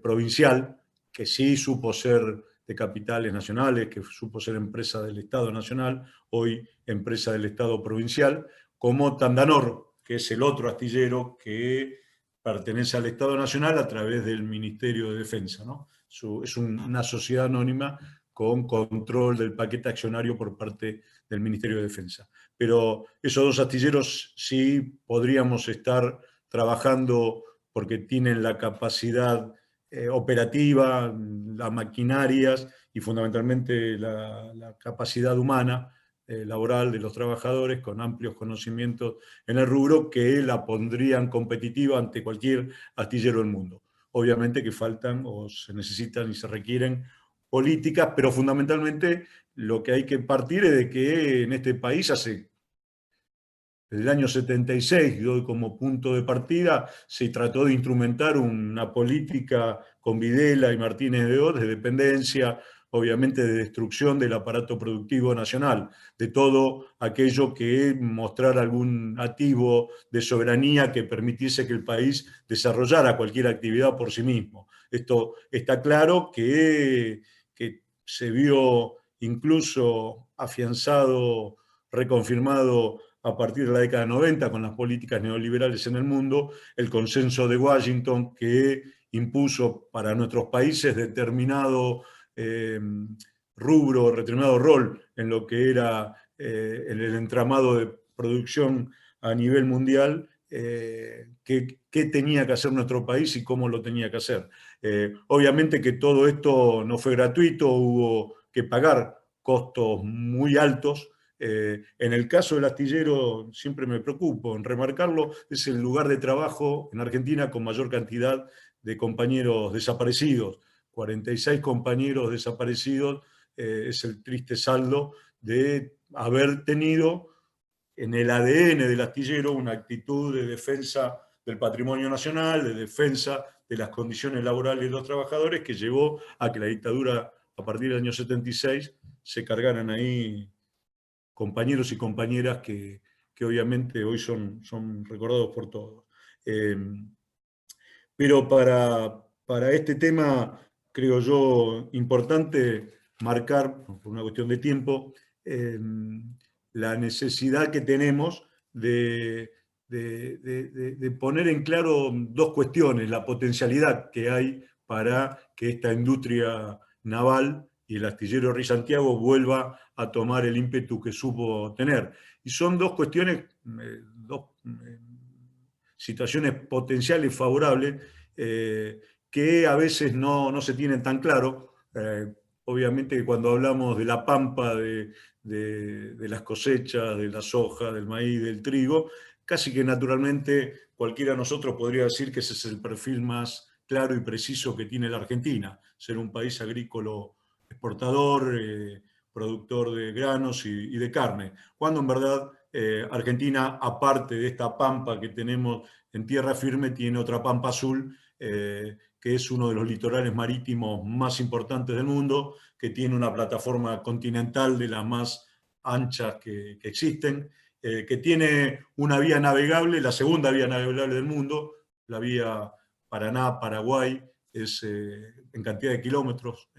provincial que sí supo ser de capitales nacionales, que supo ser empresa del Estado Nacional, hoy empresa del Estado provincial, como Tandanor, que es el otro astillero que pertenece al Estado Nacional a través del Ministerio de Defensa, ¿no? Es una sociedad anónima con control del paquete accionario por parte del Ministerio de Defensa. Pero esos dos astilleros sí podríamos estar trabajando porque tienen la capacidad operativa, las maquinarias y fundamentalmente la capacidad humana laboral de los trabajadores con amplios conocimientos en el rubro que la pondrían competitiva ante cualquier astillero del mundo. Obviamente que faltan o se necesitan y se requieren políticas, pero fundamentalmente lo que hay que partir es de que en este país desde el año 76, doy como punto de partida, se trató de instrumentar una política con Videla y Martínez de Oz de dependencia, obviamente de destrucción del aparato productivo nacional, de todo aquello que mostrara algún activo de soberanía que permitiese que el país desarrollara cualquier actividad por sí mismo. Esto está claro que se vio incluso afianzado, reconfirmado a partir de la década de 90 con las políticas neoliberales en el mundo, el consenso de Washington que impuso para nuestros países determinado rubro, determinado rol en lo que era en el entramado de producción a nivel mundial, qué tenía que hacer nuestro país y cómo lo tenía que hacer. Obviamente que todo esto no fue gratuito, hubo que pagar costos muy altos. En el caso del astillero, siempre me preocupo en remarcarlo, es el lugar de trabajo en Argentina con mayor cantidad de compañeros desaparecidos. 46 compañeros desaparecidos es el triste saldo de haber tenido en el ADN del astillero una actitud de defensa del patrimonio nacional, de defensa de las condiciones laborales de los trabajadores, que llevó a que la dictadura, a partir del año 76, se cargaran ahí compañeros y compañeras que obviamente hoy son recordados por todos. Pero para este tema, creo yo, importante marcar, por una cuestión de tiempo, la necesidad que tenemos de poner en claro dos cuestiones: la potencialidad que hay para que esta industria naval y el astillero Río Santiago vuelva a tomar el ímpetu que supo tener. Y son dos cuestiones, dos situaciones potenciales favorables que a veces no se tienen tan claro. Obviamente que cuando hablamos de la pampa, de las cosechas, de la soja, del maíz, del trigo, casi que naturalmente cualquiera de nosotros podría decir que ese es el perfil más claro y preciso que tiene la Argentina: ser un país agrícola exportador, productor de granos y de carne, cuando en verdad Argentina, aparte de esta pampa que tenemos en tierra firme, tiene otra pampa azul, que es uno de los litorales marítimos más importantes del mundo, que tiene una plataforma continental de las más anchas que existen, que tiene una vía navegable, la segunda vía navegable del mundo, la vía Paraná-Paraguay, es en cantidad de kilómetros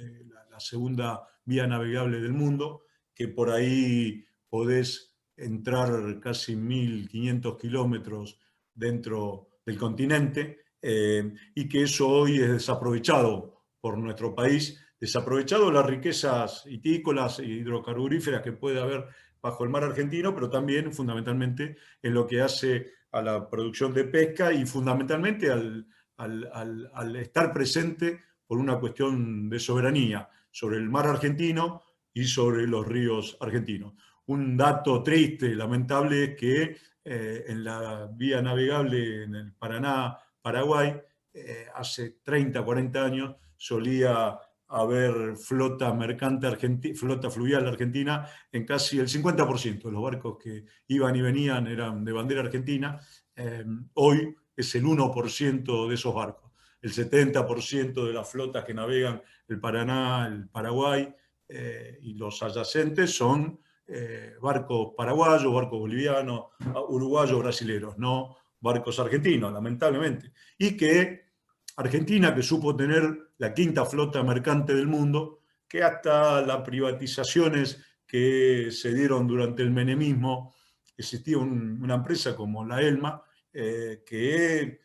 la segunda vía navegable del mundo, que por ahí podés entrar casi 1.500 kilómetros dentro del continente, y que eso hoy es desaprovechado por nuestro país, desaprovechado las riquezas hitícolas e hidrocarburíferas que puede haber bajo el mar argentino, pero también fundamentalmente en lo que hace a la producción de pesca y fundamentalmente al estar presente por una cuestión de soberanía sobre el mar argentino y sobre los ríos argentinos. Un dato triste, lamentable, es que en la vía navegable en el Paraná-Paraguay, hace 30, 40 años, solía haber flota mercante flota fluvial argentina en casi el 50%. De los barcos que iban y venían eran de bandera argentina. Hoy es el 1% de esos barcos. El 70% de las flotas que navegan el Paraná, el Paraguay y los adyacentes son barcos paraguayos, barcos bolivianos, uruguayos, brasileros, no barcos argentinos, lamentablemente. Y que Argentina, que supo tener la quinta flota mercante del mundo, que hasta las privatizaciones que se dieron durante el menemismo, existía una empresa como la ELMA, que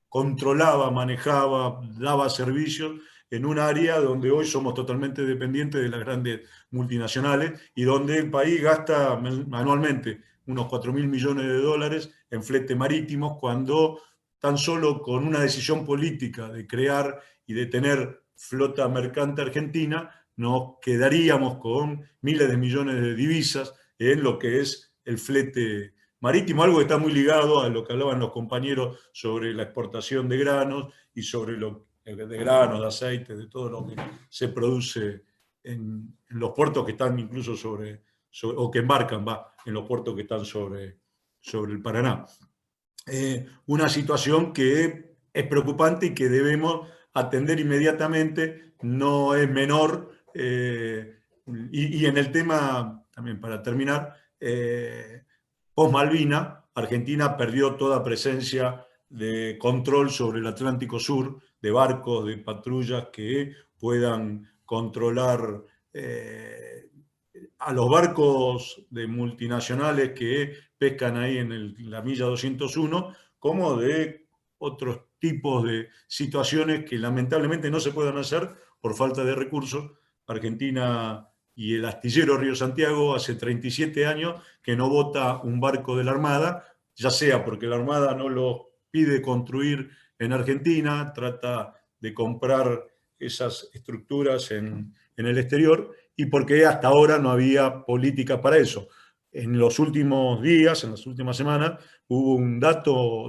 controlaba, manejaba, daba servicios en un área donde hoy somos totalmente dependientes de las grandes multinacionales y donde el país gasta anualmente unos 4.000 millones de dólares en flete marítimos, cuando tan solo con una decisión política de crear y de tener flota mercante argentina, nos quedaríamos con miles de millones de divisas en lo que es el flete marítimo, algo que está muy ligado a lo que hablaban los compañeros sobre la exportación de granos y sobre de granos, de aceite, de todo lo que se produce en los puertos que están incluso o que embarcan en los puertos que están sobre el Paraná. Una situación que es preocupante y que debemos atender inmediatamente, no es menor. Y en el tema, también para terminar, post-Malvina, Argentina perdió toda presencia de control sobre el Atlántico Sur, de barcos, de patrullas que puedan controlar a los barcos de multinacionales que pescan ahí en la milla 201, como de otros tipos de situaciones que lamentablemente no se pueden hacer por falta de recursos. Argentina y el astillero Río Santiago hace 37 años que no bota un barco de la Armada, ya sea porque la Armada no lo pide construir en Argentina, trata de comprar esas estructuras en el exterior, y porque hasta ahora no había políticas para eso. En los últimos días, en las últimas semanas, hubo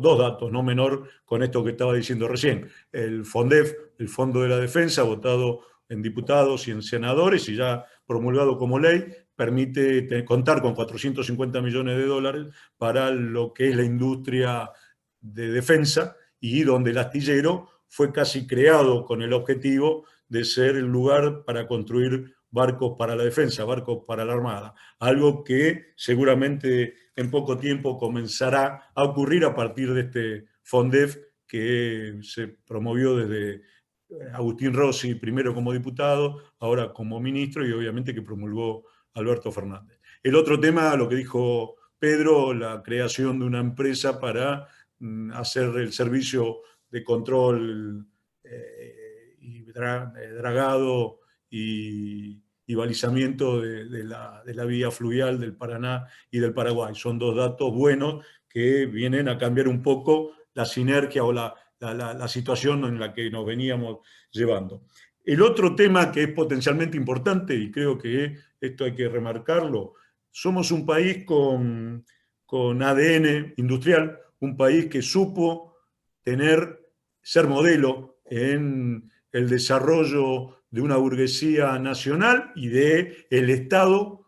dos datos no menor con esto que estaba diciendo recién. El FONDEF, el Fondo de la Defensa, votado en diputados y en senadores y ya promulgado como ley, permite contar con 450 millones de dólares para lo que es la industria de defensa, y donde el astillero fue casi creado con el objetivo de ser el lugar para construir barcos para la defensa, barcos para la Armada, algo que seguramente en poco tiempo comenzará a ocurrir a partir de este FONDEF que se promovió desde Agustín Rossi, primero como diputado, ahora como ministro, y obviamente que promulgó Alberto Fernández. El otro tema, lo que dijo Pedro, la creación de una empresa para hacer el servicio de control y dragado y balizamiento de la vía fluvial del Paraná y del Paraguay. Son dos datos buenos que vienen a cambiar un poco la sinergia o la situación en la que nos veníamos llevando. El otro tema que es potencialmente importante, y creo que esto hay que remarcarlo, somos un país con ADN industrial, un país que supo ser modelo en el desarrollo de una burguesía nacional y del Estado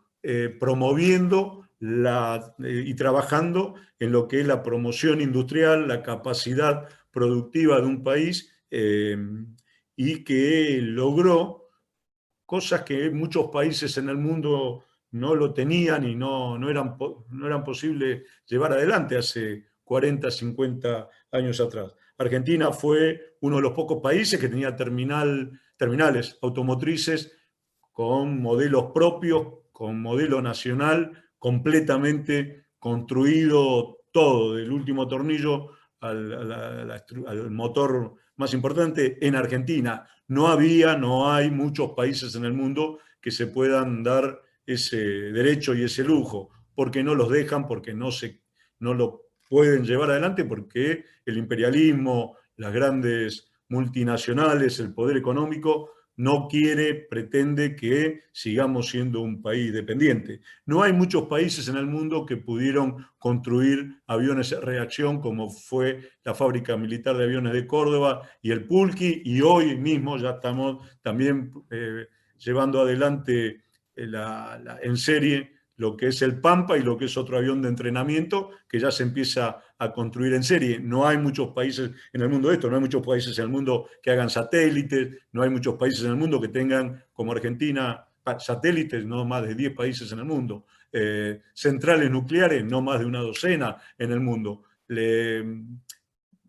promoviendo y trabajando en lo que es la promoción industrial, la capacidad productiva de un país, y que logró cosas que muchos países en el mundo no lo tenían y no eran posibles llevar adelante hace 40, 50 años atrás. Argentina fue uno de los pocos países que tenía terminales automotrices con modelos propios, con modelo nacional, completamente construido todo, del último tornillo al motor más importante en Argentina. No hay muchos países en el mundo que se puedan dar ese derecho y ese lujo, porque no los dejan, porque no lo pueden llevar adelante, porque el imperialismo, las grandes multinacionales, el poder económico no pretende que sigamos siendo un país dependiente. No hay muchos países en el mundo que pudieron construir aviones de reacción, como fue la fábrica militar de aviones de Córdoba y el Pulqui, y hoy mismo ya estamos también llevando adelante en serie lo que es el Pampa y lo que es otro avión de entrenamiento que ya se empieza a construir en serie. No hay muchos países en el mundo de esto, no hay muchos países en el mundo que hagan satélites, no hay muchos países en el mundo que tengan, como Argentina, satélites, no más de 10 países en el mundo, centrales nucleares, no más de una docena en el mundo,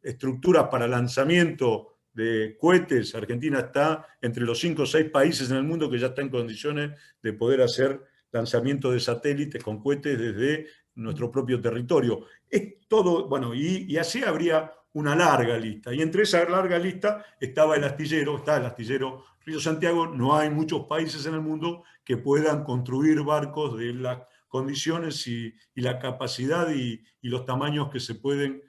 estructuras para lanzamiento de cohetes. Argentina está entre los 5 o 6 países en el mundo que ya está en condiciones de poder hacer lanzamiento de satélites con cohetes desde nuestro propio territorio. Es todo, bueno, y así habría una larga lista. Y entre esa larga lista está el astillero Río Santiago. No hay muchos países en el mundo que puedan construir barcos de las condiciones y la capacidad y los tamaños que se pueden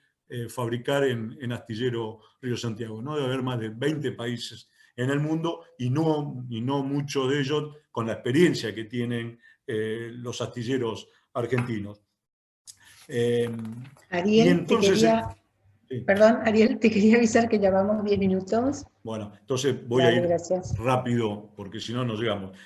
fabricar en astillero Río Santiago. No debe haber más de 20 países en el mundo, y no muchos de ellos con la experiencia que tienen los astilleros argentinos. Ariel, y entonces, perdón, Ariel, te quería avisar que llevamos 10 minutos. Bueno, entonces voy Dale, a ir gracias. rápido, porque si no, no llegamos.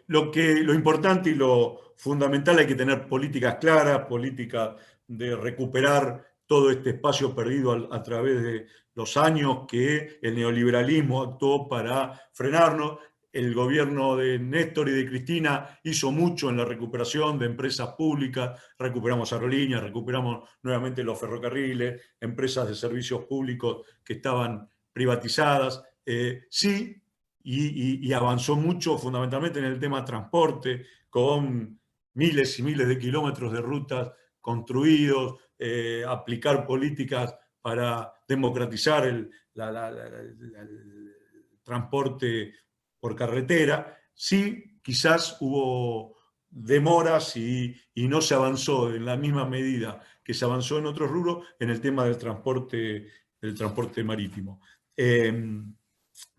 Lo importante y lo fundamental, hay que tener políticas claras, políticas de recuperar todo este espacio perdido a través de los años que el neoliberalismo actuó para frenarnos. El gobierno de Néstor y de Cristina hizo mucho en la recuperación de empresas públicas, recuperamos aerolíneas, recuperamos nuevamente los ferrocarriles, empresas de servicios públicos que estaban privatizadas, sí, y avanzó mucho fundamentalmente en el tema transporte, con miles y miles de kilómetros de rutas construidos, aplicar políticas para democratizar el transporte por carretera. Sí, quizás hubo demoras y no se avanzó en la misma medida que se avanzó en otros rubros en el tema del transporte marítimo.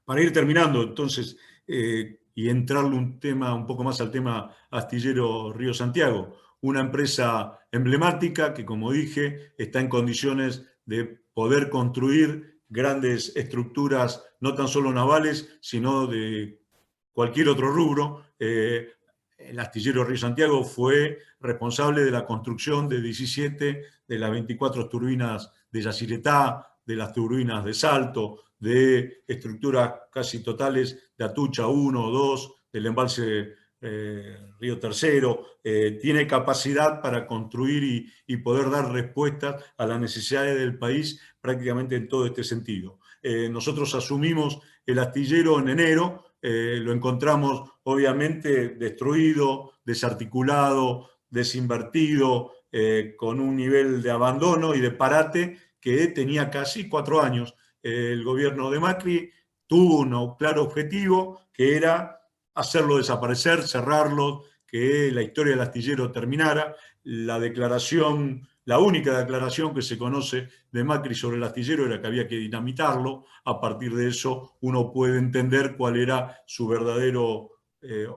Para ir terminando, entonces, y entrarle un poco más al tema astillero Río Santiago, una empresa emblemática que, como dije, está en condiciones de poder construir grandes estructuras, no tan solo navales, sino de cualquier otro rubro. el astillero Río Santiago fue responsable de la construcción de 17 de las 24 turbinas de Yacyretá, de las turbinas de Salto, de estructuras casi totales de Atucha 1 o 2, del embalse Río Tercero. Tiene capacidad para construir y poder dar respuestas a las necesidades del país prácticamente en todo este sentido. Nosotros asumimos el astillero en enero, lo encontramos obviamente destruido, desarticulado, desinvertido, con un nivel de abandono y de parate que tenía casi 4 años. El gobierno de Macri tuvo un claro objetivo, que era hacerlo desaparecer, cerrarlo, que la historia del astillero terminara. La única declaración que se conoce de Macri sobre el astillero era que había que dinamitarlo. A partir de eso uno puede entender cuál era su verdadero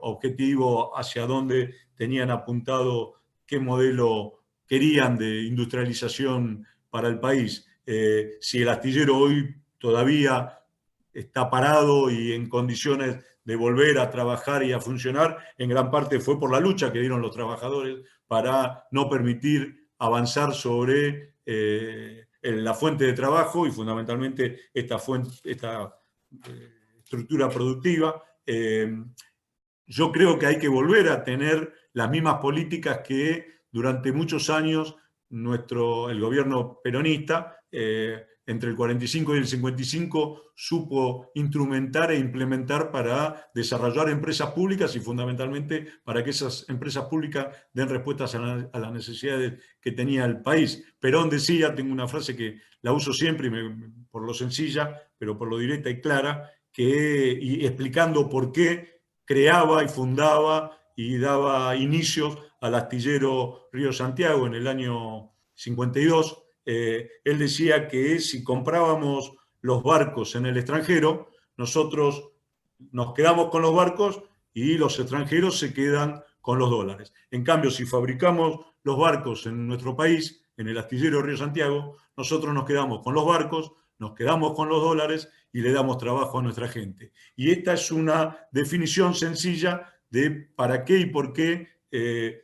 objetivo, hacia dónde tenían apuntado, qué modelo querían de industrialización para el país. Si el astillero hoy todavía está parado y en condiciones de volver a trabajar y a funcionar, en gran parte fue por la lucha que dieron los trabajadores para no permitir avanzar sobre la fuente de trabajo y fundamentalmente esta estructura productiva. Yo creo que hay que volver a tener las mismas políticas que durante muchos años el gobierno peronista, entre el 45 y el 55, supo instrumentar e implementar para desarrollar empresas públicas y fundamentalmente para que esas empresas públicas den respuestas a las necesidades que tenía el país. Perón decía, tengo una frase que la uso siempre por lo sencilla, pero por lo directa y clara, y explicando por qué creaba y fundaba y daba inicios al astillero Río Santiago en el año 52, él decía que si comprábamos los barcos en el extranjero, nosotros nos quedamos con los barcos y los extranjeros se quedan con los dólares. En cambio, si fabricamos los barcos en nuestro país, en el astillero Río Santiago, nosotros nos quedamos con los barcos, nos quedamos con los dólares y le damos trabajo a nuestra gente. Y esta es una definición sencilla de para qué y por qué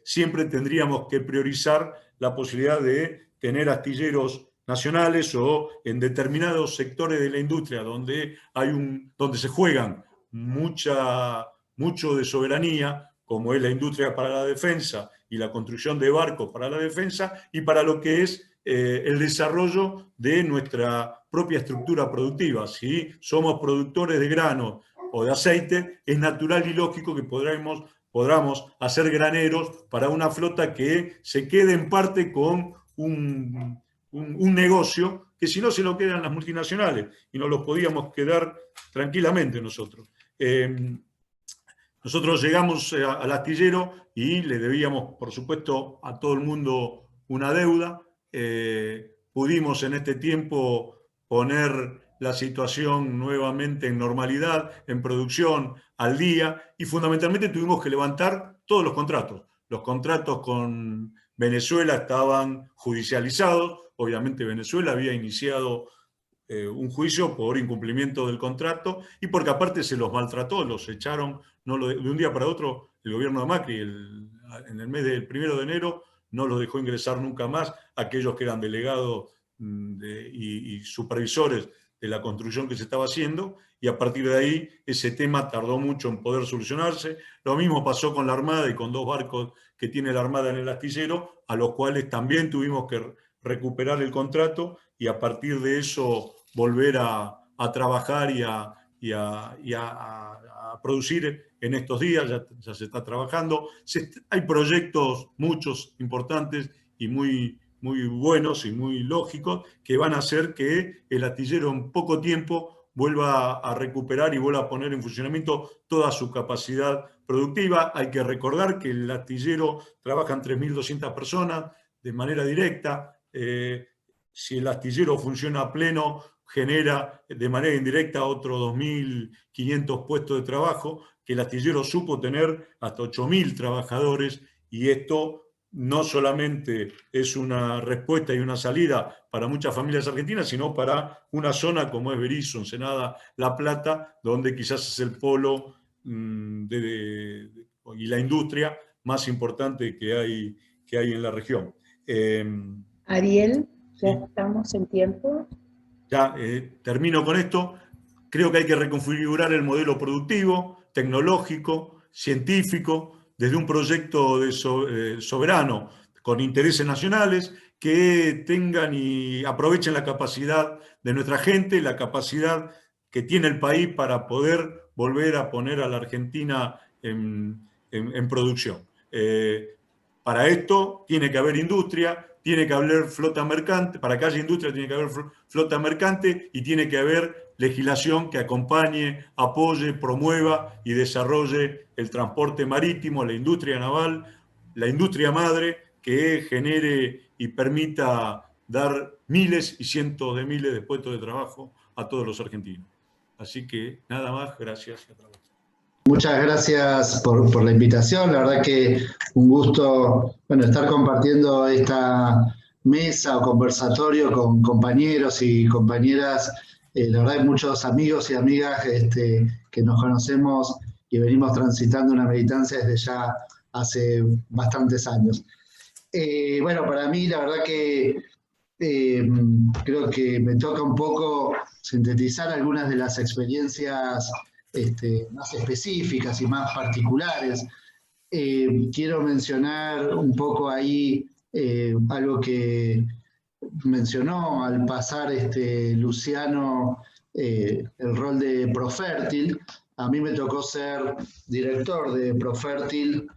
siempre tendríamos que priorizar la posibilidad de tener astilleros nacionales o en determinados sectores de la industria donde se juegan mucho de soberanía, como es la industria para la defensa y la construcción de barcos para la defensa, y para lo que es el desarrollo de nuestra propia estructura productiva. Si somos productores de grano o de aceite, es natural y lógico que podamos hacer graneros para una flota que se quede en parte con un negocio que si no se lo quedan las multinacionales y nos lo podíamos quedar tranquilamente nosotros. Nosotros llegamos al astillero y le debíamos, por supuesto, a todo el mundo una deuda. Pudimos en este tiempo poner la situación nuevamente en normalidad, en producción, al día, y fundamentalmente tuvimos que levantar todos los contratos. Los contratos con Venezuela estaban judicializados. Obviamente Venezuela había iniciado un juicio por incumplimiento del contrato y porque aparte se los maltrató, los echaron de un día para otro. El gobierno de Macri, en el mes del 1 de enero, no los dejó ingresar nunca más aquellos que eran delegados y supervisores de la construcción que se estaba haciendo, y a partir de ahí ese tema tardó mucho en poder solucionarse. Lo mismo pasó con la Armada y con 2 barcos que tiene la Armada en el astillero, a los cuales también tuvimos que recuperar el contrato y a partir de eso volver a trabajar y a producir en estos días. Ya se está trabajando. Hay proyectos, muchos importantes y muy buenos y muy lógicos, que van a hacer que el astillero en poco tiempo vuelva a recuperar y vuelva a poner en funcionamiento toda su capacidad productiva. Hay que recordar que el astillero trabajan 3.200 personas de manera directa. Si el astillero funciona a pleno, genera de manera indirecta otros 2.500 puestos de trabajo, que el astillero supo tener hasta 8.000 trabajadores, y esto no solamente es una respuesta y una salida para muchas familias argentinas, sino para una zona como es Berisso, Ensenada, La Plata, donde quizás es el polo y la industria más importante que hay en la región. Ariel, ya sí. estamos en tiempo. Ya termino con esto. Creo que hay que reconfigurar el modelo productivo, tecnológico, científico, desde un proyecto soberano, con intereses nacionales, que tengan y aprovechen la capacidad de nuestra gente, la capacidad que tiene el país para poder volver a poner a la Argentina en producción. Para esto tiene que haber industria, tiene que haber flota mercante, para que haya industria tiene que haber flota mercante y tiene que haber legislación que acompañe, apoye, promueva y desarrolle el transporte marítimo, la industria naval, la industria madre, que genere y permita dar miles y cientos de miles de puestos de trabajo a todos los argentinos. Así que nada más, gracias. Muchas gracias por la invitación. La verdad que un gusto, bueno, estar compartiendo esta mesa o conversatorio con compañeros y compañeras. La verdad hay muchos amigos y amigas que nos conocemos y venimos transitando una militancia desde ya hace bastantes años. Bueno, para mí la verdad que creo que me toca un poco sintetizar algunas de las experiencias más específicas y más particulares. Quiero mencionar un poco ahí algo que mencionó al pasar Luciano, el rol de Profértil. A mí me tocó ser director de Profértil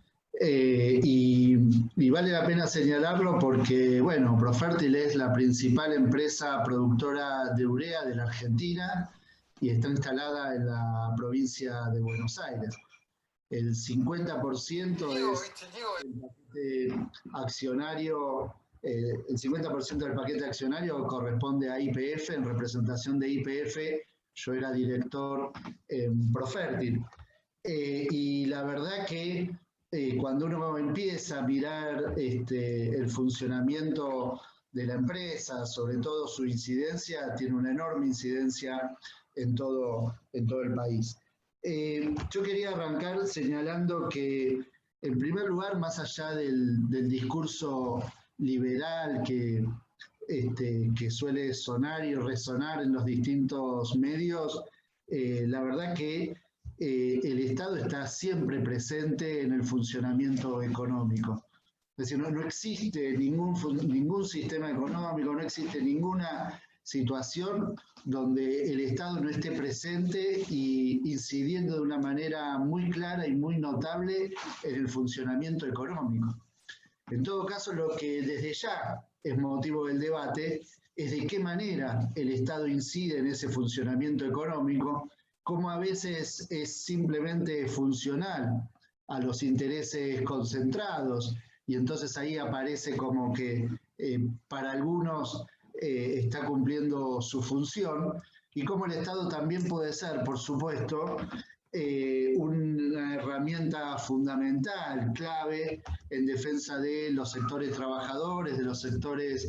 y vale la pena señalarlo porque, bueno, Profértil es la principal empresa productora de urea de la Argentina y está instalada en la provincia de Buenos Aires. El 50% es el paquete accionario, el 50% del paquete accionario corresponde a YPF. En representación de YPF, yo era director en Profértil. Y la verdad que cuando uno empieza a mirar el funcionamiento de la empresa, sobre todo su incidencia, tiene una enorme incidencia en todo el país. Yo quería arrancar señalando que, en primer lugar, más allá del discurso liberal que suele sonar y resonar en los distintos medios, la verdad que el Estado está siempre presente en el funcionamiento económico. Es decir, no existe ningún sistema económico, no existe ninguna situación donde el Estado no esté presente y incidiendo de una manera muy clara y muy notable en el funcionamiento económico. En todo caso, lo que desde ya es motivo del debate es de qué manera el Estado incide en ese funcionamiento económico, cómo a veces es simplemente funcional a los intereses concentrados, y entonces ahí aparece como que para algunos está cumpliendo su función, y cómo el Estado también puede ser, por supuesto, una herramienta fundamental, clave, en defensa de los sectores trabajadores, de los sectores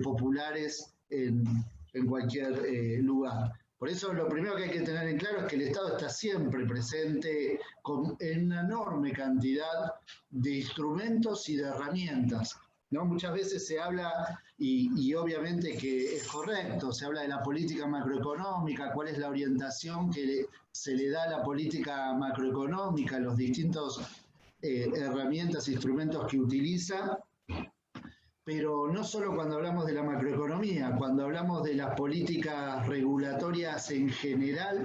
populares en cualquier lugar. Por eso lo primero que hay que tener en claro es que el Estado está siempre presente en una enorme cantidad de instrumentos y de herramientas, ¿no? Muchas veces se habla, y obviamente que es correcto, se habla de la política macroeconómica, cuál es la orientación que se le da a la política macroeconómica, los distintos herramientas e instrumentos que utiliza. Pero no solo cuando hablamos de la macroeconomía, cuando hablamos de las políticas regulatorias en general,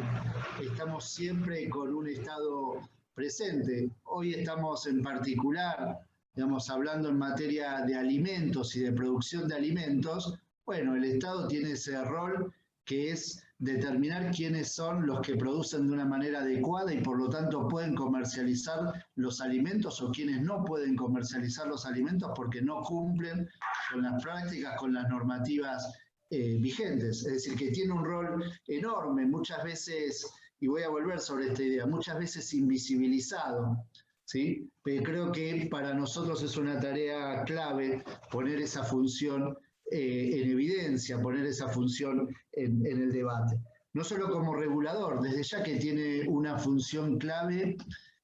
estamos siempre con un Estado presente. Hoy estamos en particular, digamos, hablando en materia de alimentos y de producción de alimentos. Bueno, el Estado tiene ese rol que es determinar quiénes son los que producen de una manera adecuada y por lo tanto pueden comercializar los alimentos, o quienes no pueden comercializar los alimentos porque no cumplen con las prácticas, con las normativas vigentes. Es decir, que tiene un rol enorme, muchas veces, y voy a volver sobre esta idea, muchas veces invisibilizado, ¿sí? Pero creo que para nosotros es una tarea clave poner esa función en evidencia, poner esa función en el debate. No solo como regulador, desde ya que tiene una función clave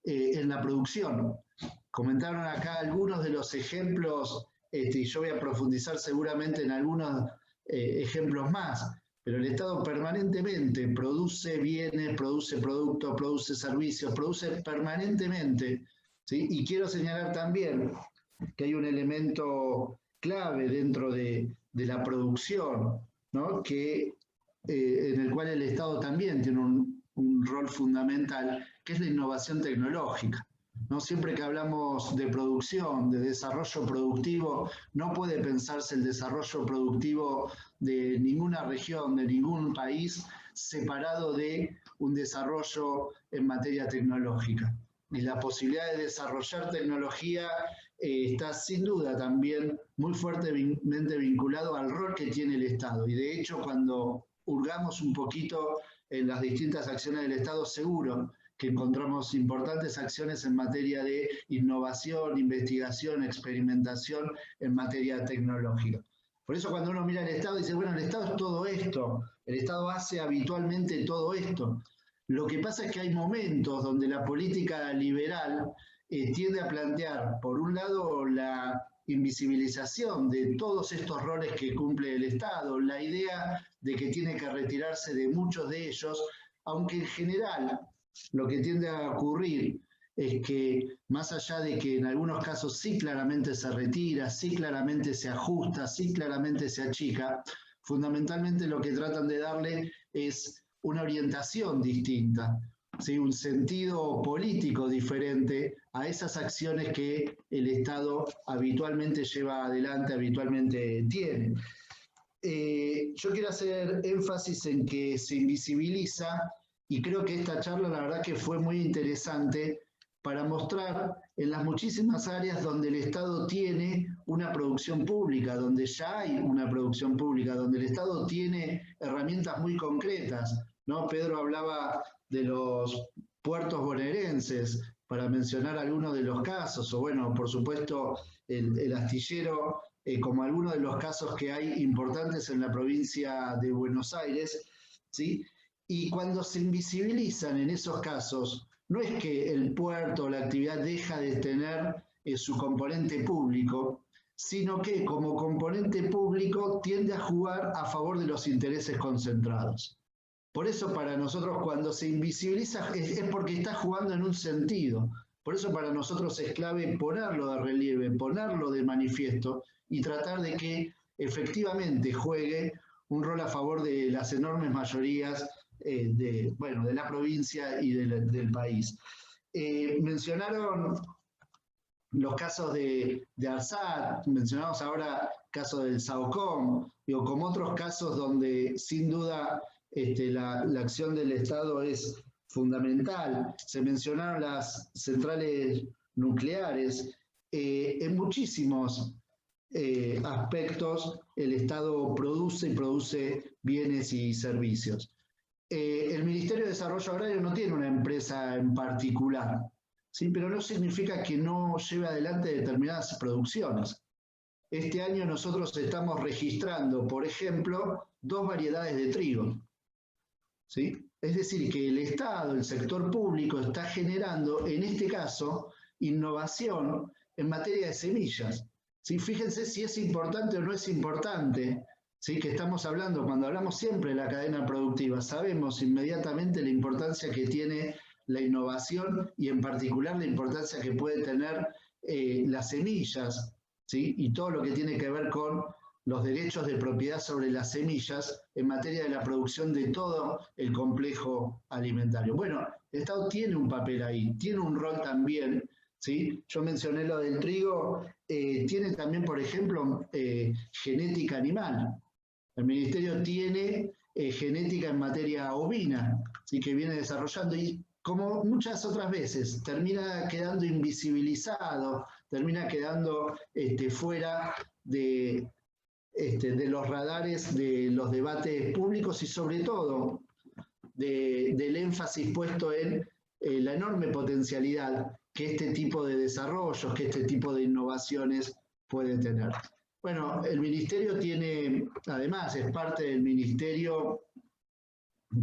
en la producción. Comentaron acá algunos de los ejemplos, y yo voy a profundizar seguramente en algunos ejemplos más, pero el Estado permanentemente produce bienes, produce productos, produce servicios, produce permanentemente, ¿sí? Y quiero señalar también que hay un elemento clave dentro de la producción, ¿no? En el cual el Estado también tiene un rol fundamental, que es la innovación tecnológica. ¿No? Siempre que hablamos de producción, de desarrollo productivo, no puede pensarse el desarrollo productivo de ninguna región, de ningún país, separado de un desarrollo en materia tecnológica. Y la posibilidad de desarrollar tecnología está sin duda también muy fuertemente vinculado al rol que tiene el Estado. Y de hecho, cuando hurgamos un poquito en las distintas acciones del Estado, seguro que encontramos importantes acciones en materia de innovación, investigación, experimentación en materia tecnológica. Por eso cuando uno mira el Estado dice, bueno, el Estado es todo esto, el Estado hace habitualmente todo esto. Lo que pasa es que hay momentos donde la política liberal tiende a plantear, por un lado, la invisibilización de todos estos roles que cumple el Estado, la idea de que tiene que retirarse de muchos de ellos, aunque en general lo que tiende a ocurrir es que, más allá de que en algunos casos sí claramente se retira, sí claramente se ajusta, sí claramente se achica, fundamentalmente lo que tratan de darle es una orientación distinta, ¿sí? Un sentido político diferente a esas acciones que el Estado habitualmente lleva adelante, habitualmente tiene. Yo quiero hacer énfasis en que se invisibiliza, y creo que esta charla la verdad que fue muy interesante para mostrar en las muchísimas áreas donde el Estado tiene una producción pública, donde ya hay una producción pública, donde el Estado tiene herramientas muy concretas, ¿no? Pedro hablaba de los puertos bonaerenses, para mencionar algunos de los casos, o bueno, por supuesto, el astillero, como algunos de los casos que hay importantes en la provincia de Buenos Aires, ¿sí? Y cuando se invisibilizan en esos casos, no es que el puerto o la actividad deja de tener su componente público, sino que como componente público tiende a jugar a favor de los intereses concentrados. Por eso para nosotros cuando se invisibiliza es porque está jugando en un sentido. Por eso para nosotros es clave ponerlo de relieve, ponerlo de manifiesto y tratar de que efectivamente juegue un rol a favor de las enormes mayorías de la provincia y del país. Mencionaron los casos de ARSAT, mencionamos ahora el caso del SAOCOM, como otros casos donde sin duda la acción del Estado es fundamental. Se mencionaron las centrales nucleares. En muchísimos aspectos el Estado produce y produce bienes y servicios. El Ministerio de Desarrollo Agrario no tiene una empresa en particular, ¿sí? Pero no significa que no lleve adelante determinadas producciones. Este año nosotros estamos registrando, por ejemplo, 2 variedades de trigo, ¿sí? Es decir, que el Estado, el sector público, está generando, en este caso, innovación en materia de semillas, ¿sí? Fíjense si es importante o no es importante, ¿sí? Que estamos hablando, cuando hablamos siempre de la cadena productiva, sabemos inmediatamente la importancia que tiene la innovación y en particular la importancia que puede tener las semillas, ¿sí? Y todo lo que tiene que ver con los derechos de propiedad sobre las semillas en materia de la producción de todo el complejo alimentario. Bueno, el Estado tiene un papel ahí, tiene un rol también, ¿sí? Yo mencioné lo del trigo, tiene también, por ejemplo, genética animal. El Ministerio tiene genética en materia ovina, ¿sí? Que viene desarrollando y como muchas otras veces, termina quedando invisibilizado, termina quedando fuera de los radares de los debates públicos y sobre todo del énfasis puesto en la enorme potencialidad que este tipo de desarrollos, que este tipo de innovaciones puede tener. Bueno, el Ministerio tiene, además, es parte del Ministerio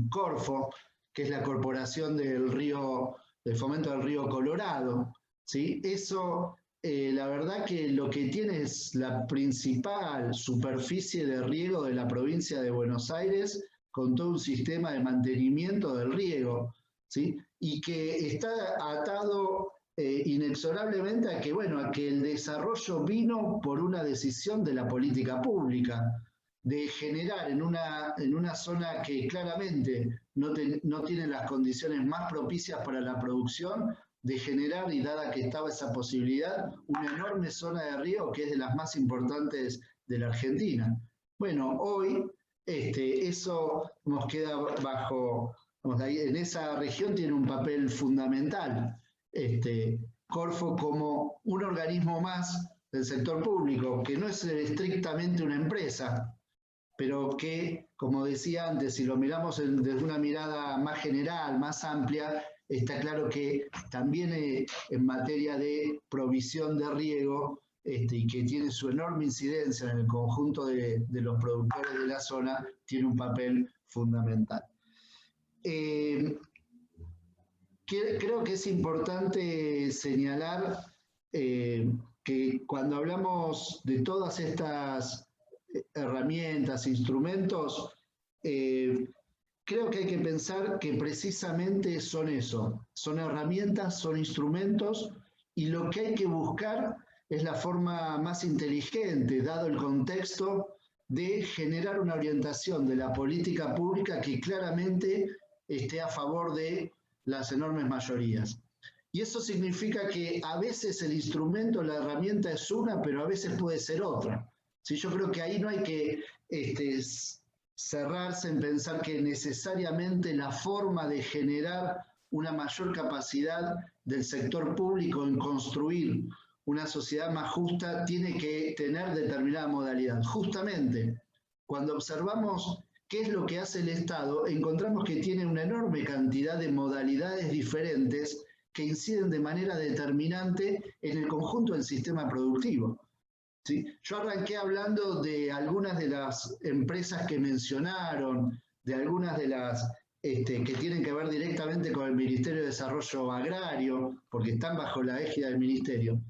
Corfo, que es la Corporación del Río del fomento del río Colorado, ¿sí? Eso, la verdad que lo que tiene es la principal superficie de riego de la provincia de Buenos Aires, con todo un sistema de mantenimiento del riego, ¿sí? Y que está atado inexorablemente a que, bueno, a que el desarrollo vino por una decisión de la política pública, de generar en una zona que claramente no tiene las condiciones más propicias para la producción, de generar, y dada que estaba esa posibilidad, una enorme zona de riego que es de las más importantes de la Argentina. Bueno, hoy eso nos queda bajo, en esa región tiene un papel fundamental. Corfo como un organismo más del sector público, que no es estrictamente una empresa, pero que, como decía antes, si lo miramos desde una mirada más general, más amplia, está claro que también en materia de provisión de riego, y que tiene su enorme incidencia en el conjunto de los productores de la zona, tiene un papel fundamental. Creo que es importante señalar que cuando hablamos de todas estas herramientas, instrumentos, creo que hay que pensar que precisamente son eso, son herramientas, son instrumentos, y lo que hay que buscar es la forma más inteligente, dado el contexto, de generar una orientación de la política pública que claramente esté a favor de las enormes mayorías. Y eso significa que a veces el instrumento, la herramienta es una, pero a veces puede ser otra. ¿Sí? Yo creo que ahí no hay que cerrarse en pensar que necesariamente la forma de generar una mayor capacidad del sector público en construir una sociedad más justa tiene que tener determinada modalidad. Justamente, cuando observamos qué es lo que hace el Estado, encontramos que tiene una enorme cantidad de modalidades diferentes que inciden de manera determinante en el conjunto del sistema productivo. ¿Sí? Yo arranqué hablando de algunas de las empresas que mencionaron, de algunas de las que tienen que ver directamente con el Ministerio de Desarrollo Agrario, porque están bajo la égida del Ministerio.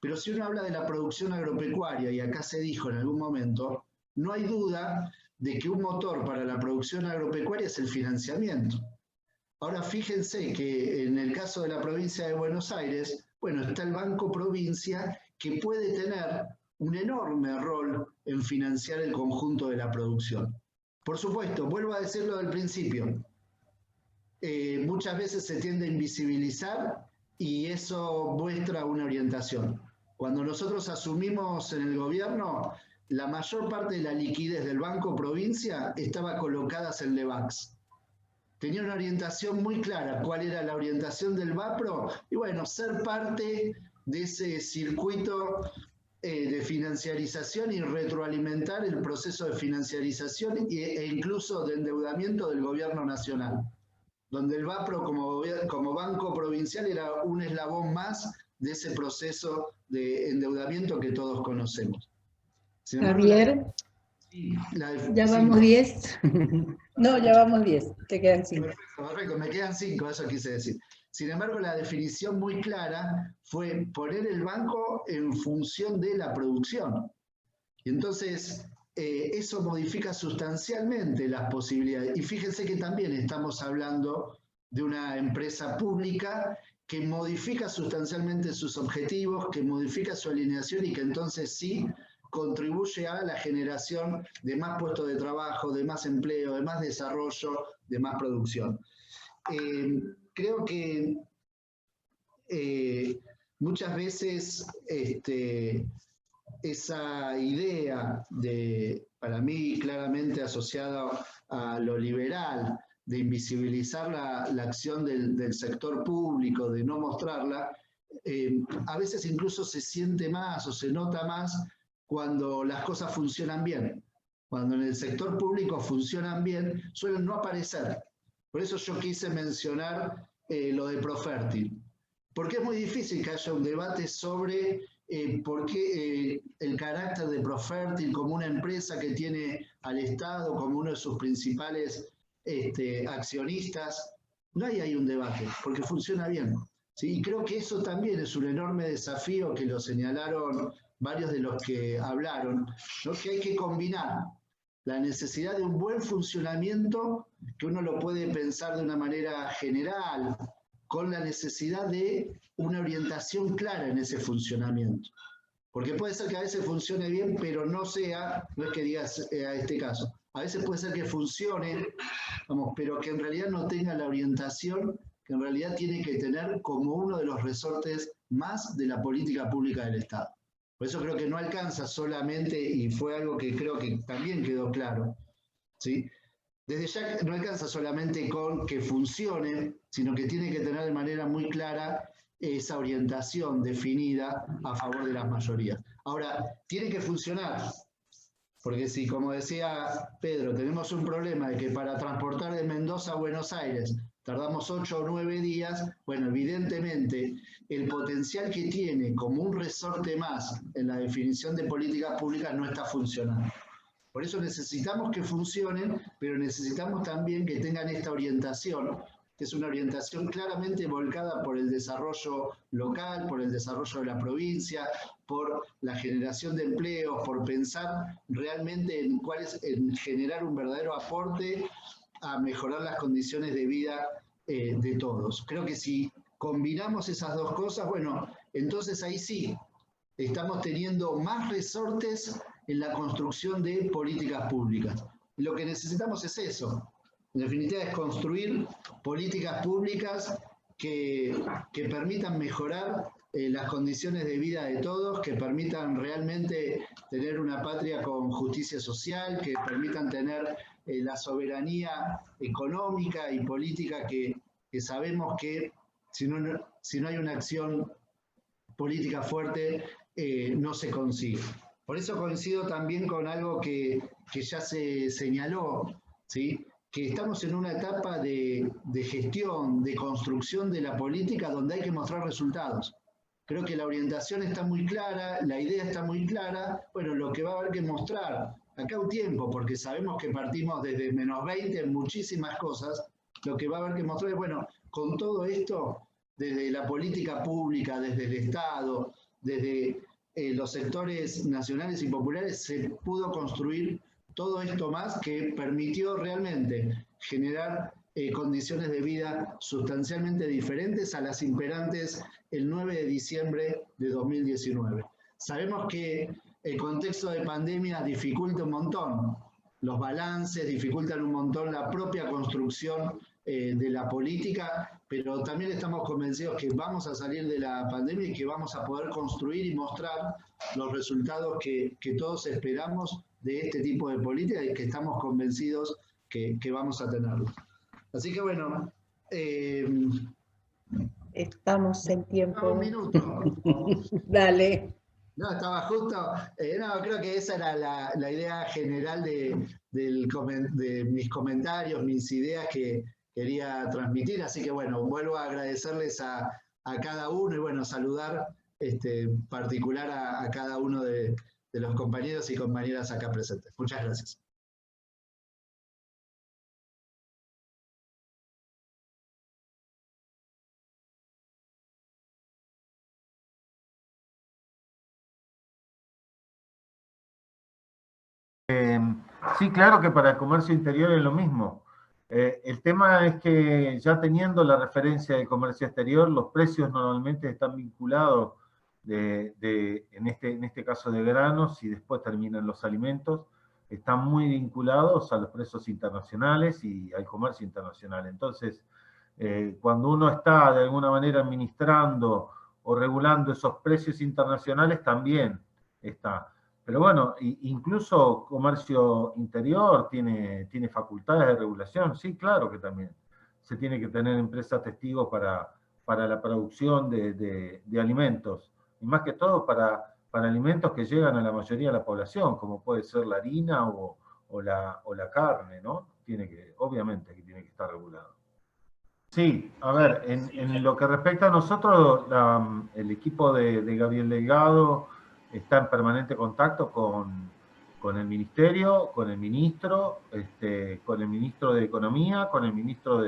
Pero si uno habla de la producción agropecuaria, y acá se dijo en algún momento, no hay duda de que un motor para la producción agropecuaria es el financiamiento. Ahora fíjense que en el caso de la provincia de Buenos Aires, bueno, está el Banco Provincia, que puede tener un enorme rol en financiar el conjunto de la producción. Por supuesto, vuelvo a decirlo del principio, muchas veces se tiende a invisibilizar y eso muestra una orientación. Cuando nosotros asumimos en el gobierno, la mayor parte de la liquidez del Banco Provincia estaba colocada en Levax. Tenía una orientación muy clara. ¿Cuál era la orientación del BAPRO? Y bueno, ser parte de ese circuito de financiarización y retroalimentar el proceso de financiarización e incluso de endeudamiento del gobierno nacional, donde el BAPRO como banco provincial era un eslabón más de ese proceso de endeudamiento que todos conocemos. Javier, ya vamos 10. No, ya vamos 10, te quedan 5. Perfecto, me quedan 5, eso quise decir. Sin embargo, la definición muy clara fue poner el banco en función de la producción. Y entonces, eso modifica sustancialmente las posibilidades. Y fíjense que también estamos hablando de una empresa pública que modifica sustancialmente sus objetivos, que modifica su alineación y que entonces sí contribuye a la generación de más puestos de trabajo, de más empleo, de más desarrollo, de más producción. Creo que muchas veces esa idea para mí claramente asociada a lo liberal, de invisibilizar la acción del sector público, de no mostrarla, a veces incluso se siente más o se nota más cuando las cosas funcionan bien. Cuando en el sector público funcionan bien, suelen no aparecer. Por eso yo quise mencionar lo de Profértil. Porque es muy difícil que haya un debate sobre por qué el carácter de Profértil como una empresa que tiene al Estado como uno de sus principales accionistas No hay ahí un debate, porque funciona bien. ¿Sí? Y creo que eso también es un enorme desafío que lo señalaron varios de los que hablaron, ¿no? Que hay que combinar la necesidad de un buen funcionamiento, que uno lo puede pensar de una manera general, con la necesidad de una orientación clara en ese funcionamiento. Porque puede ser que a veces funcione bien, pero no sea, no es que digas a este caso, a veces puede ser que funcione, vamos, pero que en realidad no tenga la orientación que en realidad tiene que tener como uno de los resortes más de la política pública del Estado. Por eso creo que no alcanza solamente, y fue algo que creo que también quedó claro, ¿sí? Desde ya no alcanza solamente con que funcione, sino que tiene que tener de manera muy clara esa orientación definida a favor de las mayorías. Ahora, tiene que funcionar, porque si, como decía Pedro, tenemos un problema de que para transportar de Mendoza a Buenos Aires tardamos 8 o 9 días, bueno, evidentemente el potencial que tiene como un resorte más en la definición de políticas públicas no está funcionando. Por eso necesitamos que funcionen, pero necesitamos también que tengan esta orientación, que es una orientación claramente volcada por el desarrollo local, por el desarrollo de la provincia, por la generación de empleos, por pensar realmente en generar un verdadero aporte a mejorar las condiciones de vida de todos. Creo que si combinamos esas dos cosas, bueno, entonces ahí sí, estamos teniendo más resortes en la construcción de políticas públicas. Lo que necesitamos es eso. En definitiva, es construir políticas públicas que permitan mejorar las condiciones de vida de todos, que permitan realmente tener una patria con justicia social, que permitan tener la soberanía económica y política que sabemos que si no hay una acción política fuerte, no se consigue. Por eso coincido también con algo que ya se señaló, ¿sí? Que estamos en una etapa de gestión, de construcción de la política donde hay que mostrar resultados. Creo que la orientación está muy clara, la idea está muy clara, bueno, lo que va a haber que mostrar acá un tiempo, porque sabemos que partimos desde -20 en muchísimas cosas, lo que va a haber que mostrar es, bueno, con todo esto, desde la política pública, desde el Estado, desde los sectores nacionales y populares, se pudo construir todo esto más que permitió realmente generar condiciones de vida sustancialmente diferentes a las imperantes el 9 de diciembre de 2019. Sabemos que el contexto de pandemia dificulta un montón los balances, dificultan un montón la propia construcción de la política, pero también estamos convencidos que vamos a salir de la pandemia y que vamos a poder construir y mostrar los resultados que todos esperamos de este tipo de política y que estamos convencidos que vamos a tenerlo. Así que bueno... estamos en tiempo. Un minuto. Dale. No, estaba justo. No, creo que esa era la idea general de mis comentarios, mis ideas que quería transmitir. Así que bueno, vuelvo a agradecerles a cada uno y bueno, saludar particular a cada uno de los compañeros y compañeras acá presentes. Muchas gracias. Sí, claro que para el comercio interior es lo mismo. El tema es que ya teniendo la referencia del comercio exterior, los precios normalmente están vinculados en este caso de granos y después terminan los alimentos, están muy vinculados a los precios internacionales y al comercio internacional. Entonces, cuando uno está de alguna manera administrando o regulando esos precios internacionales, también está. Pero bueno, incluso comercio interior tiene facultades de regulación, sí, claro que también. Se tiene que tener empresas testigos para la producción de alimentos, y más que todo para alimentos que llegan a la mayoría de la población, como puede ser la harina o la carne, ¿no? Obviamente que tiene que estar regulado. Sí, a ver, en lo que respecta a nosotros, el equipo de Gabriel Delgado está en permanente contacto con con el Ministerio, con el Ministro, con el Ministro de Economía, con el Ministro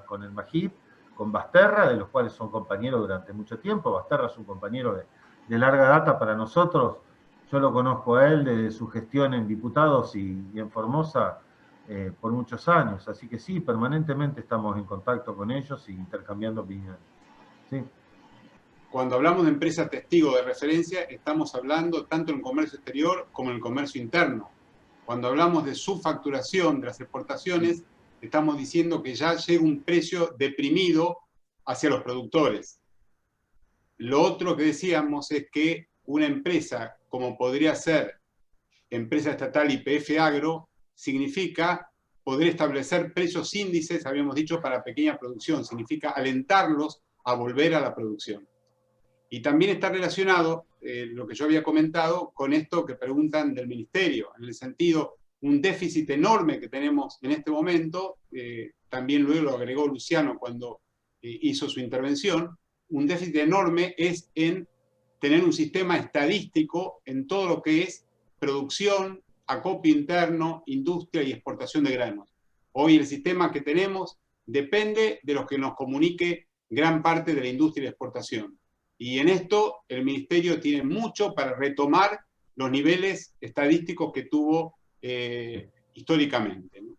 con el MAGIP, con Basterra, de los cuales son compañeros durante mucho tiempo. Basterra es un compañero de larga data para nosotros. Yo lo conozco a él desde su gestión en Diputados y en Formosa por muchos años. Así que sí, permanentemente estamos en contacto con ellos y intercambiando opiniones. ¿Sí? Cuando hablamos de empresas testigo de referencia, estamos hablando tanto en el comercio exterior como en el comercio interno. Cuando hablamos de subfacturación de las exportaciones, estamos diciendo que ya llega un precio deprimido hacia los productores. Lo otro que decíamos es que una empresa, como podría ser empresa estatal YPF Agro, significa poder establecer precios índices, habíamos dicho, para pequeña producción, significa alentarlos a volver a la producción. Y también está relacionado, lo que yo había comentado, con esto que preguntan del Ministerio, en el sentido, un déficit enorme que tenemos en este momento, también luego lo agregó Luciano cuando hizo su intervención, un déficit enorme es en tener un sistema estadístico en todo lo que es producción, acopio interno, industria y exportación de granos. Hoy el sistema que tenemos depende de lo que nos comunique gran parte de la industria y la exportación. Y en esto el Ministerio tiene mucho para retomar los niveles estadísticos que tuvo históricamente, ¿no?